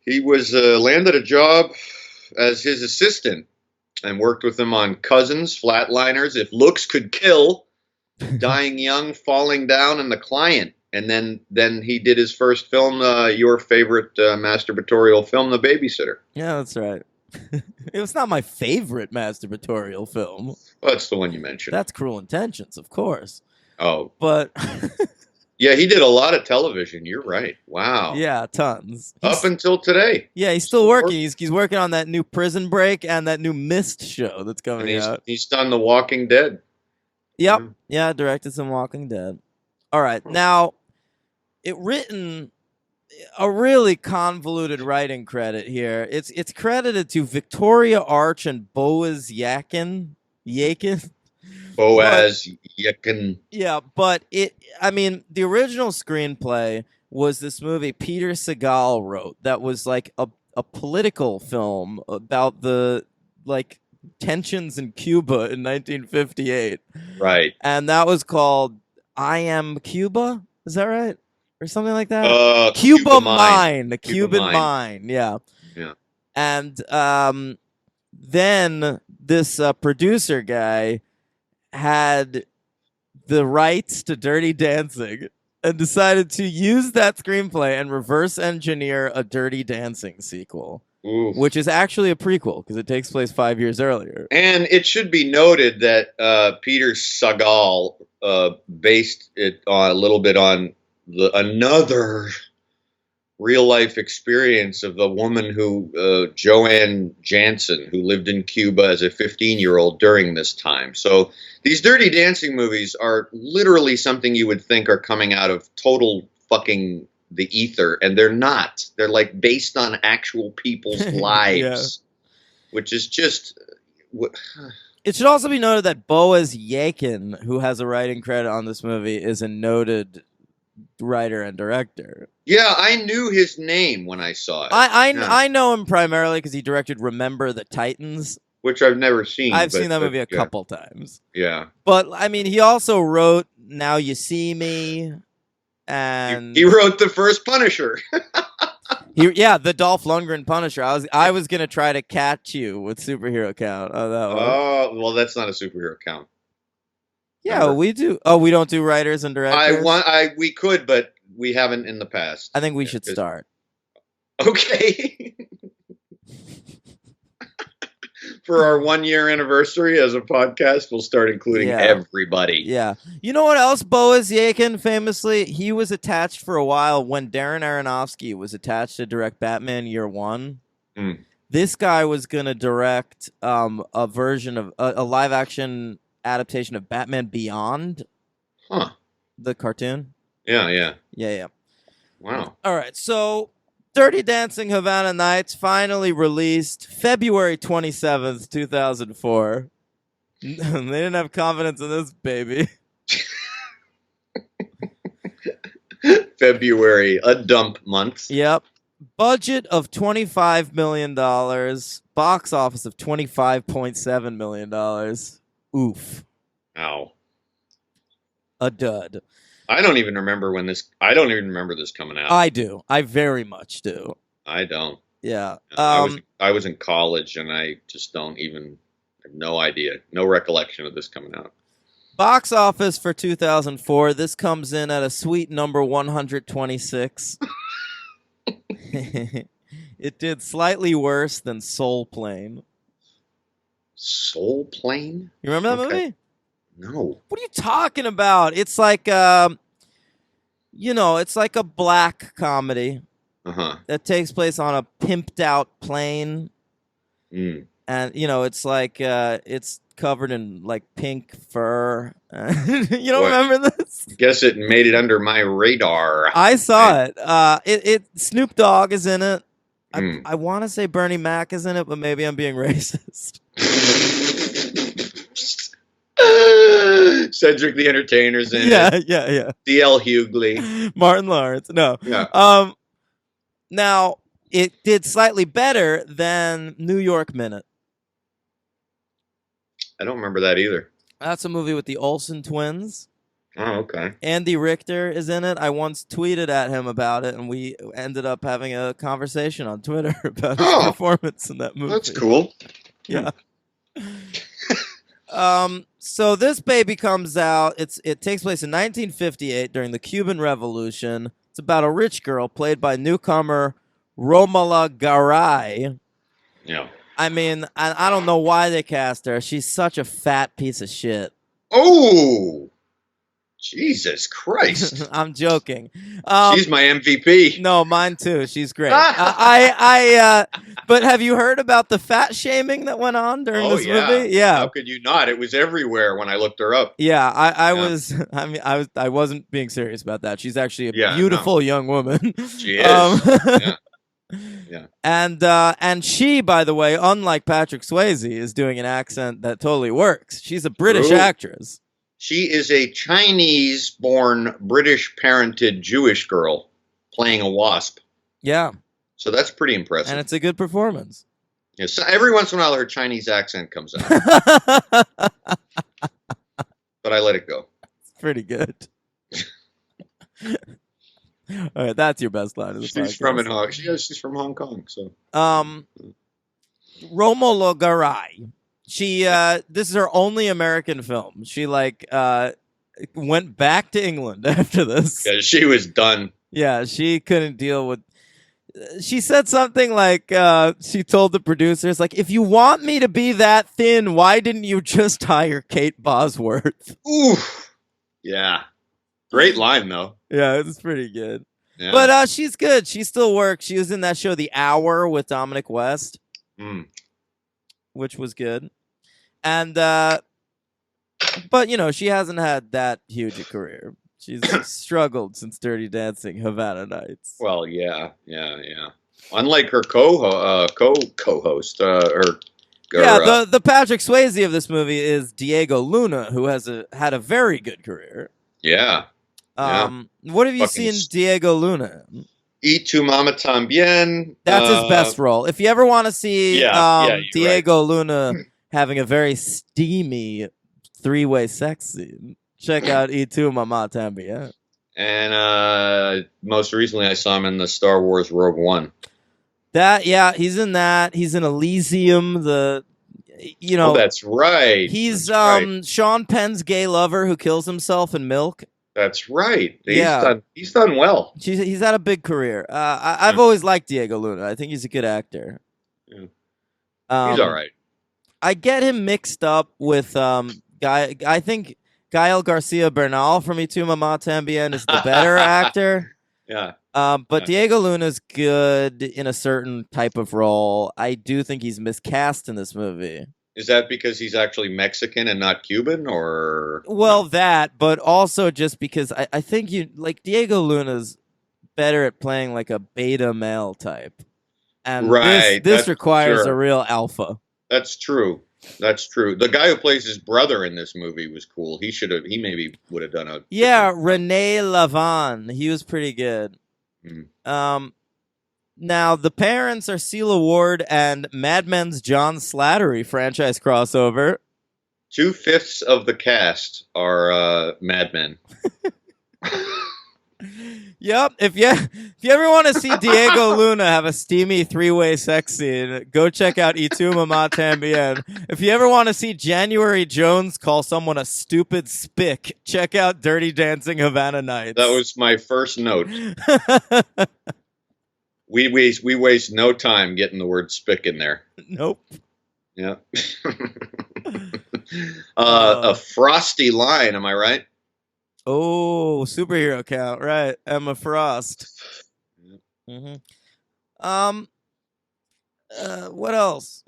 He was landed a job as his assistant and worked with him on Cousins, Flatliners, If Looks Could Kill, Dying Young, Falling Down, and The Client. And then he did his first film, your favorite masturbatorial film, The Babysitter. Yeah, that's right. It was not my favorite masturbatorial film. Well, that's the one you mentioned. That's Cruel Intentions, of course. Oh. But... Yeah, he did a lot of television. You're right. Wow. Yeah, tons. Up until today. Yeah, he's still working. He's working on that new Prison Break and that new Mist show that's coming out. He's done The Walking Dead. Yep. Yeah, directed some Walking Dead. All right. Now, written a really convoluted writing credit here. It's credited to Victoria Arch and Boaz Yakin. Boaz Yakin. Yeah, but the original screenplay was this movie Peter Segal wrote that was like a political film about the like tensions in Cuba in 1958. Right. And that was called I Am Cuba? Is that right? Or something like that? Cuba Mine. The Cuban Mine. Yeah. Yeah. And then this producer guy had the rights to Dirty Dancing and decided to use that screenplay and reverse engineer a Dirty Dancing sequel. Oof. Which is actually a prequel because it takes place 5 years earlier. And it should be noted that Peter Segal based it a little bit on another real-life experience of the woman who, Joanne Jansen, who lived in Cuba as a 15-year-old during this time. So these Dirty Dancing movies are literally something you would think are coming out of total fucking the ether, and they're not. They're like based on actual people's lives, which is just... It should also be noted that Boaz Yakin, who has a writing credit on this movie, is a noted writer and director. Yeah, I knew his name when I saw it. I know him primarily because he directed Remember the Titans, which I've never seen. I've seen that movie a couple times. Yeah, but I mean, he also wrote Now You See Me, and he wrote the first Punisher. The Dolph Lundgren Punisher. I was gonna try to catch you with superhero count. Oh, well, that's not a superhero count. Yeah, we do. Oh, we don't do writers and directors. We could, but we haven't in the past. I think we should start. Okay. For our 1-year anniversary as a podcast, we'll start including everybody. Yeah. You know what else Boaz Yakin famously? He was attached for a while when Darren Aronofsky was attached to direct Batman Year One. Mm. This guy was going to direct a version of a live action adaptation of Batman Beyond. Huh. The cartoon. Yeah. Wow. All right. So Dirty Dancing Havana Nights finally released February 27th, 2004. They didn't have confidence in this baby. February, a dump month. Yep. Budget of $25 million. Box office of $25.7 million. Oof. Ow. A dud. I don't even remember this coming out. I do. I very much do. I don't. Yeah. I was in college, and I just don't even have no idea, no recollection of this coming out. Box office for 2004. This comes in at a sweet number 126. It did slightly worse than Soul Plane. Soul Plane? You remember that movie? No. What are you talking about? It's like, it's like a black comedy that takes place on a pimped out plane. Mm. And, it's like, it's covered in like pink fur. You don't remember this? Guess it made it under my radar. I saw it. Snoop Dogg is in it. I want to say Bernie Mac is in it, but maybe I'm being racist. Cedric the Entertainer's in it. Yeah. D.L. Hughley. Martin Lawrence. No. Yeah. Now, it did slightly better than New York Minute. I don't remember that either. That's a movie with the Olsen twins. Oh, okay. Andy Richter is in it. I once tweeted at him about it, and we ended up having a conversation on Twitter about his performance in that movie. That's cool. Yeah. So this baby comes out. It takes place in 1958 during the Cuban Revolution. It's about a rich girl played by newcomer Romola Garai. Yeah. I mean, I don't know why they cast her. She's such a fat piece of shit. Oh, Jesus Christ! I'm joking. She's my MVP. No, mine too. She's great. But have you heard about the fat shaming that went on during this movie? Yeah. How could you not? It was everywhere when I looked her up. Yeah, I was. I mean, I wasn't being serious about that. She's actually a beautiful young woman. She is. Yeah. And she, by the way, unlike Patrick Swayze, is doing an accent that totally works. She's a British actress. She is a Chinese-born, British-parented Jewish girl playing a wasp. Yeah. So that's pretty impressive. And it's a good performance. Yeah, so every once in a while, her Chinese accent comes out. But I let it go. It's pretty good. All right, that's your best line of the podcast. She's from Hong Kong. So, Romola Garai. This is her only American film. She went back to England after this. Yeah, she was done. Yeah, she couldn't deal with. She said something like, she told the producers, like, if you want me to be that thin, why didn't you just hire Kate Bosworth? Ooh, yeah. Great line, though. Yeah, it's pretty good. Yeah. But she's good. She still works. She was in that show, The Hour, with Dominic West, which was good. And, but, she hasn't had that huge a career. She's struggled since Dirty Dancing Havana Nights. Well, yeah. Unlike her co-host, the Patrick Swayze of this movie is Diego Luna, who has had a very good career. Yeah. What have you seen Diego Luna in? Y Tu Mama Tambien. That's his best role. If you ever want to see Diego Luna having a very steamy three-way sex scene, check out Y Tu Mama Tambien. And most recently, I saw him in the Star Wars Rogue One. He's in that. He's in Elysium. That's right. He's Sean Penn's gay lover who kills himself in Milk. That's right. Yeah, He's done well. he's had a big career. I've always liked Diego Luna. I think he's a good actor. Yeah. He's all Um, right. I get him mixed up with guy. I think Gael Garcia Bernal from Y Tu Mamá Tambien is the better actor. Yeah. But Yeah. Diego Luna's good in a certain type of role. I do think he's miscast in this movie. Is that because he's actually Mexican and not Cuban, or Well, no? that, but also just because I think you like Diego Luna's better at playing like a beta male type. And this Right. this That's requires a sure. real alpha. That's true. That's true. The guy who plays his brother in this movie was cool. He should have. He maybe would have done a Yeah, different job. Rene Lavon. He was pretty good. Mm. Um Now the parents are Celia Ward and Mad Men's John Slattery franchise crossover. 2/5 of the cast are madmen. Yep. If you ever want to see Diego Luna have a steamy 3-way sex scene, go check out Y Tu Mamá Tambien. If you ever want to see January Jones call someone a stupid spick, check out Dirty Dancing Havana Nights. That was my first note. We waste no time getting the word spick in there. Nope. Yeah. A frosty line, am I right? Oh, superhero count, right? Emma Frost. Mm-hmm. What else?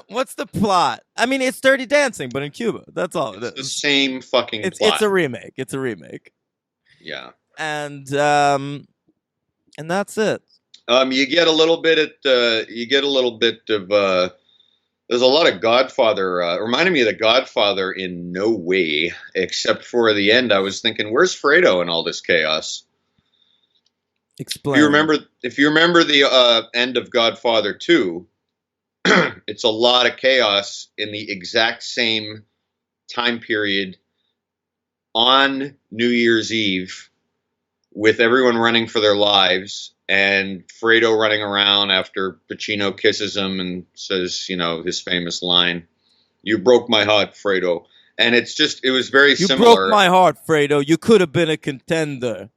What's the plot? I mean, it's Dirty Dancing, but in Cuba. That's all it is. The same fucking It's plot. it's a remake. It's a remake. Yeah. And that's it. You get a little bit of there's a lot of Godfather, reminded me of the Godfather in no way, except for the end. I was thinking, where's Fredo in all this chaos? Explain. If you remember the end of Godfather 2, it's a lot of chaos in the exact same time period on New Year's Eve, with everyone running for their lives and Fredo running around after Pacino kisses him and says, his famous line, "You broke my heart, Fredo." And it was very similar. You broke my heart, Fredo. You could have been a contender.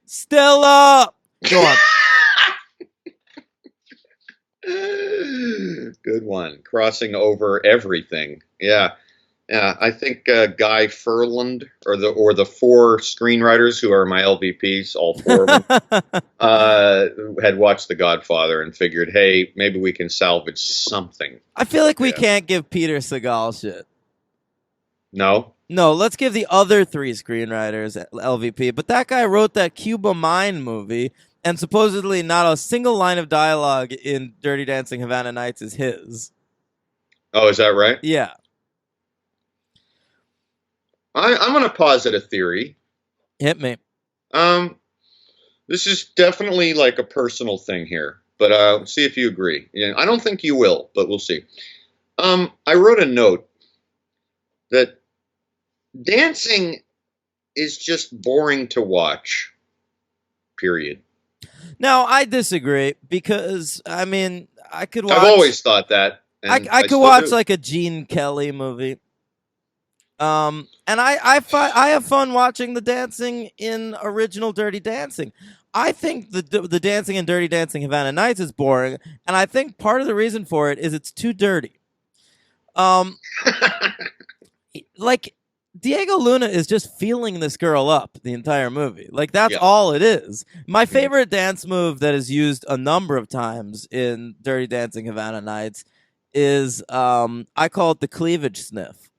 Stella! Go on. Good one. Crossing over everything. Yeah. Yeah, I think Guy Ferland or the 4 screenwriters who are my LVPs, all 4 of them, had watched The Godfather and figured, hey, maybe we can salvage something. I feel like we can't give Peter Segal shit. No? No, let's give the other 3 screenwriters LVP. But that guy wrote that Cuba Mine movie, and supposedly not a single line of dialogue in Dirty Dancing Havana Nights is his. Oh, is that right? Yeah. I'm going to posit a theory. Hit me. This is definitely like a personal thing here, but see if you agree. I don't think you will, but we'll see. I wrote a note that dancing is just boring to watch. Period. Now, I disagree because, I mean, I could watch... I've always thought that. I could watch like a Gene Kelly movie. And I have fun watching the dancing in original Dirty Dancing. I think the dancing in Dirty Dancing Havana Nights is boring, and I think part of the reason for it is it's too dirty. Like Diego Luna is just feeling this girl up the entire movie. Like that's all it is. My favorite dance move that is used a number of times in Dirty Dancing Havana Nights is I call it the cleavage sniff.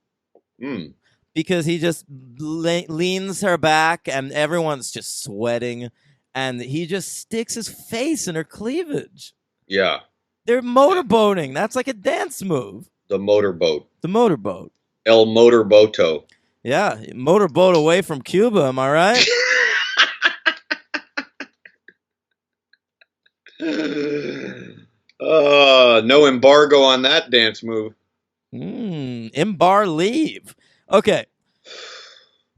Because he just leans her back and everyone's just sweating and he just sticks his face in her cleavage. Yeah. They're motorboating. That's like a dance move. The motorboat. The motorboat. El Motorboto. Yeah, motorboat away from Cuba, am I right? No embargo on that dance move. Imbar leave. Okay.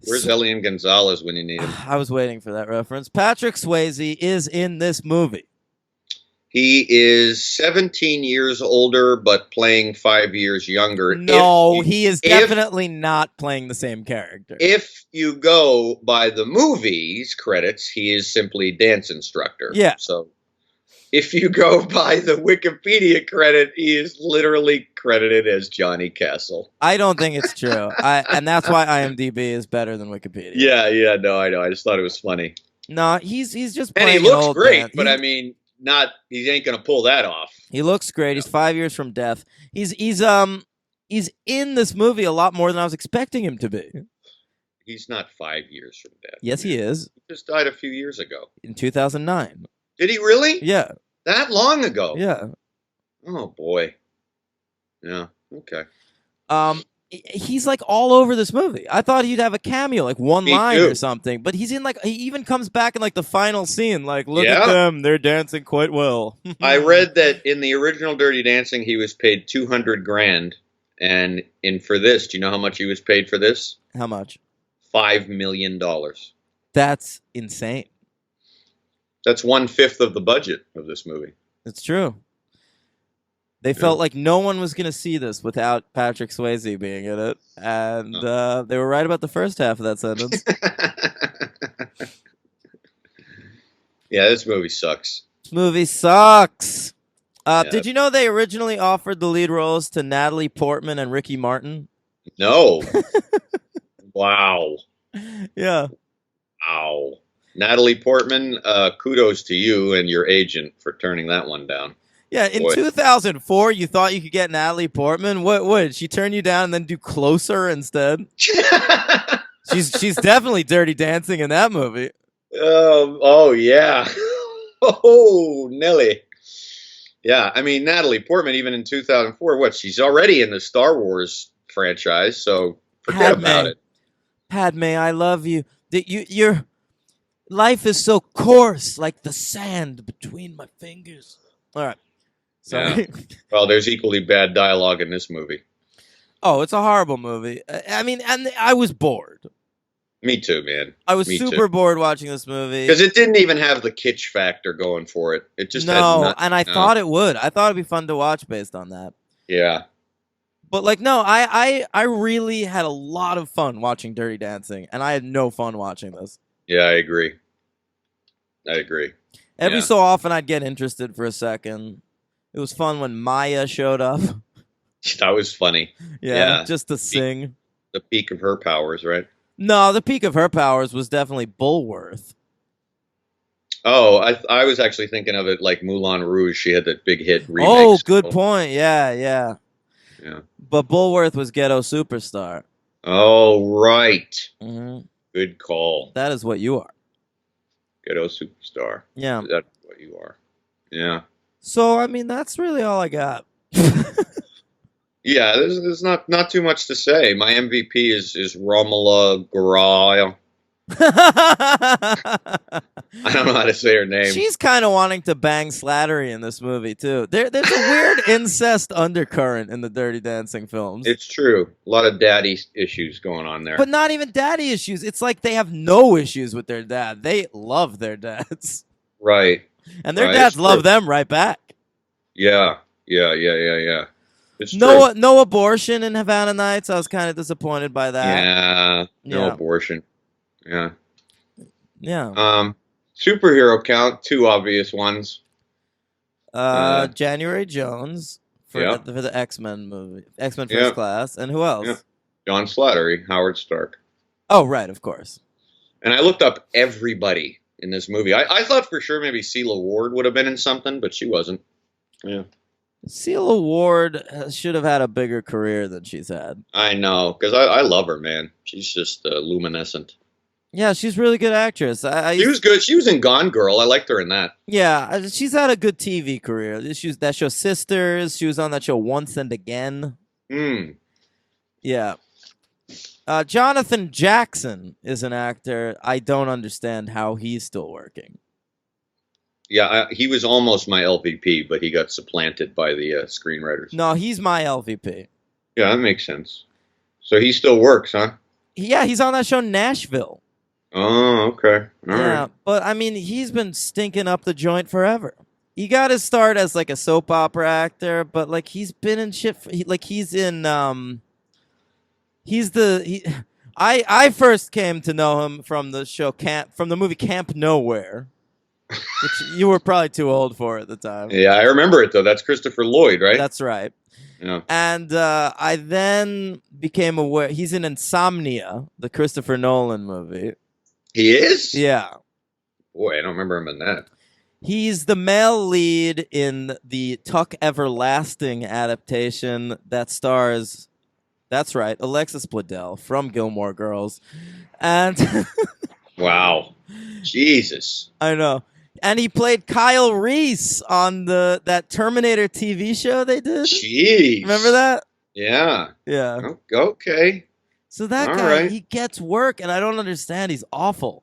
Where's Elian Gonzalez when you need him? I was waiting for that reference. Patrick Swayze is in this movie. He is 17 years older, but playing 5 years younger. No, he is definitely not playing the same character. If you go by the movie's credits, he is simply dance instructor. Yeah. So if you go by the Wikipedia credit, he is literally credited as Johnny Castle. I don't think it's true. And that's why IMDb is better than Wikipedia. Yeah, no, I know. I just thought it was funny. No, he's just playing. And he looks great, but I mean, he ain't gonna pull that off. He looks great. He's 5 years from death. He's in this movie a lot more than I was expecting him to be. He's not 5 years from death. Yes, he is. He just died a few years ago. In 2009. Did he really? Yeah. That long ago? Yeah. Oh boy. Yeah. Okay. He's like all over this movie. I thought he'd have a cameo, like one line or something, but he's in like, he even comes back in like the final scene, like, look at them, they're dancing quite well. I read that in the original Dirty Dancing, he was paid $200,000, and for this, do you know how much he was paid for this? How much? $5 million. That's insane. That's 1/5 of the budget of this movie. It's true. They felt like no one was going to see this without Patrick Swayze being in it. And they were right about the first half of that sentence. Yeah, this movie sucks. This movie sucks. Did you know they originally offered the lead roles to Natalie Portman and Ricky Martin? No. Wow. Yeah. Wow. Natalie Portman, kudos to you and your agent for turning that one down. Yeah, in 2004, you thought you could get Natalie Portman. What did she turn you down and then do Closer instead? she's definitely Dirty Dancing in that movie. Oh yeah. Oh, Nelly. Yeah, I mean Natalie Portman, even in 2004, she's already in the Star Wars franchise, so forget about it. Padme, I love you. Your life is so coarse, like the sand between my fingers. All right. Sorry. Yeah. Well, there's equally bad dialogue in this movie. Oh, it's a horrible movie. I mean, and I was bored. Me too, man. I was super bored watching this movie. Because it didn't even have the kitsch factor going for it. It just and I thought it would. I thought it'd be fun to watch based on that. Yeah. But like, no, I really had a lot of fun watching Dirty Dancing, and I had no fun watching this. Yeah, I agree. Every so often, I'd get interested for a second. It was fun when Maya showed up. That was funny. Yeah, just to sing. The peak of her powers, right? No, the peak of her powers was definitely Bulworth. Oh, I was actually thinking of it like Moulin Rouge. She had that big hit remake. Oh, good point. Yeah. But Bulworth was Ghetto Superstar. Oh, right. Mm-hmm. Good call. That is what you are. Ghetto Superstar. Yeah. That's what you are. Yeah. So, I mean, that's really all I got. Yeah, there's not too much to say. My MVP is Romola Garai. I don't know how to say her name. She's kind of wanting to bang Slattery in this movie, too. There's a weird incest undercurrent in the Dirty Dancing films. It's true. A lot of daddy issues going on there. But not even daddy issues. It's like they have no issues with their dad. They love their dads. Right. And their dads love them right back. Yeah. It's no abortion in Havana Nights. I was kind of disappointed by that. Yeah. No abortion. Yeah. Yeah. Superhero count, two obvious ones. January Jones for the X-Men movie. X-Men First Class. And who else? Yeah. John Slattery, Howard Stark. Oh, right, of course. And I looked up everybody in this movie. I thought for sure maybe Celia Ward would have been in something, but she wasn't. Yeah. Celia Ward should have had a bigger career than she's had. I know, because I love her, man. She's just luminescent. Yeah, she's a really good actress. She was good. She was in Gone Girl. I liked her in that. Yeah, she's had a good TV career. That show Sisters. She was on that show Once and Again. Yeah. Jonathan Jackson is an actor. I don't understand how he's still working. Yeah, he was almost my LVP, but he got supplanted by the screenwriters. No, he's my LVP. Yeah, that makes sense. So he still works, huh? Yeah, he's on that show Nashville. Oh, okay. All right. But I mean, he's been stinking up the joint forever. He got his start as like a soap opera actor, but like he's been in shit. Like he's in. He's the. I first came to know him from the show from the movie Camp Nowhere, which you were probably too old for at the time. Yeah, I remember it though. That's Christopher Lloyd, right? That's right. Yeah. And I then became aware he's in Insomnia, the Christopher Nolan movie. He is? Yeah. Boy, I don't remember him in that. He's the male lead in the Tuck Everlasting adaptation that stars, that's right, Alexis Bledel from Gilmore Girls. And wow. Jesus. I know. And he played Kyle Reese on that Terminator TV show they did. Jeez. Remember that? Yeah. Yeah. Okay. So that guy, he gets work, and I don't understand. He's awful.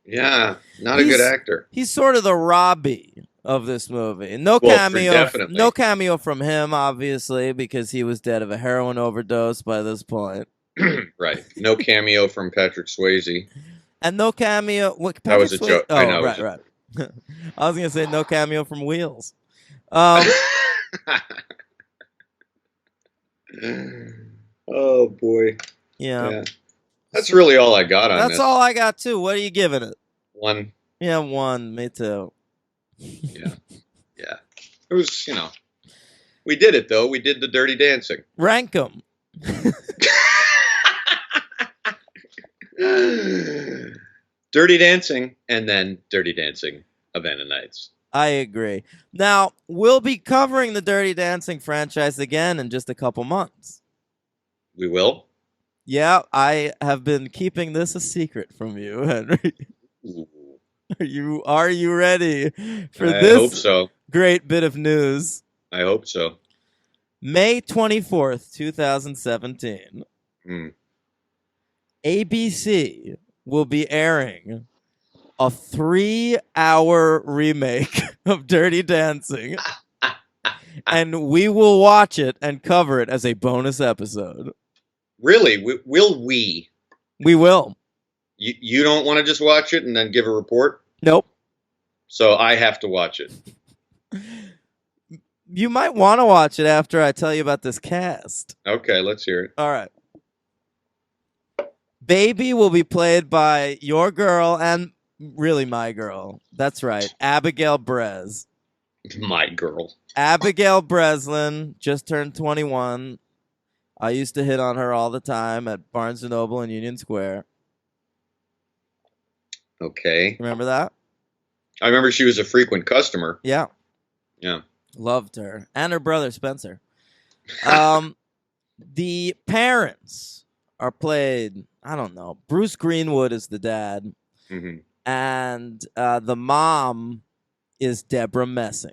Yeah, not a good actor. He's sort of the Robbie of this movie. No cameo from him, obviously, because he was dead of a heroin overdose by this point. Right. No cameo from Patrick Swayze. And no cameo. That was a joke. Oh, I know. Right. I was going to say no cameo from Wheels. Oh, boy. Yeah. That's really all I got on this. That's all I got, too. What are you giving it? 1. Yeah, 1. Me too. Yeah. It was, we did it, though. We did the Dirty Dancing. Rank them. Dirty Dancing, and then Dirty Dancing, Havana Nights. I agree. Now, we'll be covering the Dirty Dancing franchise again in just a couple months. We will? Yeah, I have been keeping this a secret from you, Henry. Are you ready for this hope so. Great bit of news? I hope so. May 24th, 2017. ABC will be airing a 3-hour remake of Dirty Dancing. And we will watch it and cover it as a bonus episode. Really? Will we? We will. You don't want to just watch it and then give a report? Nope. So I have to watch it. You might want to watch it after I tell you about this cast. Okay, let's hear it. All right. Baby will be played by your girl and really my girl. That's right. Abigail Brez. My girl. Abigail Breslin just turned 21. I used to hit on her all the time at Barnes & Noble in Union Square. Okay. Remember that? I remember she was a frequent customer. Yeah. Yeah. Loved her. And her brother, Spencer. The parents are played, I don't know, Bruce Greenwood is the dad. Mm-hmm. And the mom is Deborah Messing.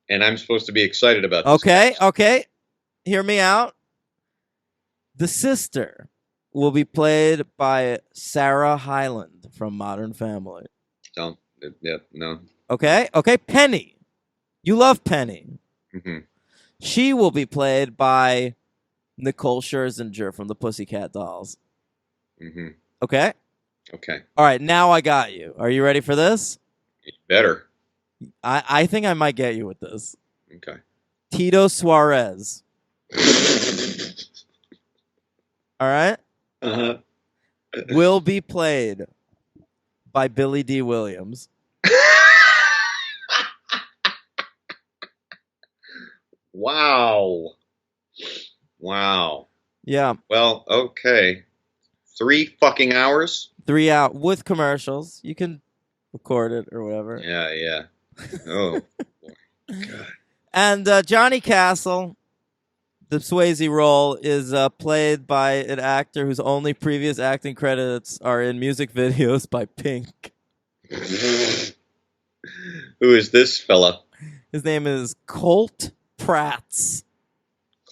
And I'm supposed to be excited about this. Okay. Hear me out. The sister will be played by Sarah Hyland from Modern Family. No. Okay. Penny. You love Penny. Mm-hmm. She will be played by Nicole Scherzinger from the Pussycat Dolls. Mm-hmm. Okay? Okay. All right, now I got you. Are you ready for this? Better. I think I might get you with this. Okay. Tito Suarez. All right? Uh-huh. Will be played by Billy D. Williams. Wow. Yeah. Well, okay. 3 fucking hours? 3 out with commercials. You can record it or whatever. Yeah. Oh. God. And Johnny Castle, the Swayze role, is played by an actor whose only previous acting credits are in music videos by Pink. Who is this fella? His name is Colt Prats.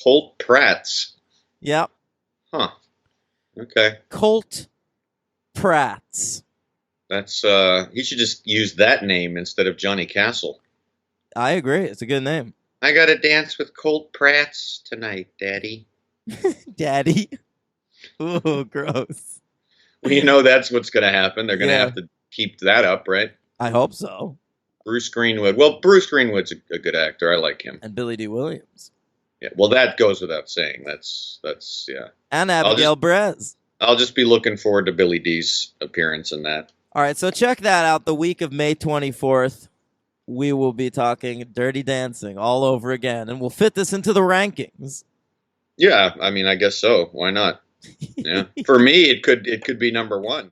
Colt Prats? Yep. Huh. Okay. Colt Prats. That's he should just use that name instead of Johnny Castle. I agree. It's a good name. I gotta dance with Colt Prats tonight, Daddy. Daddy? Ooh, gross. Well, that's what's gonna happen. They're gonna have to keep that up, right? I hope so. Bruce Greenwood. Well, Bruce Greenwood's a good actor. I like him. And Billy D. Williams. Yeah, well, that goes without saying. That's yeah. And Abigail Brez. I'll just be looking forward to Billy D's appearance in that. All right, so check that out. The week of May 24th, we will be talking Dirty Dancing all over again, and we'll fit this into the rankings. Yeah, I mean, I guess so. Why not? Yeah, for me, it could be number one.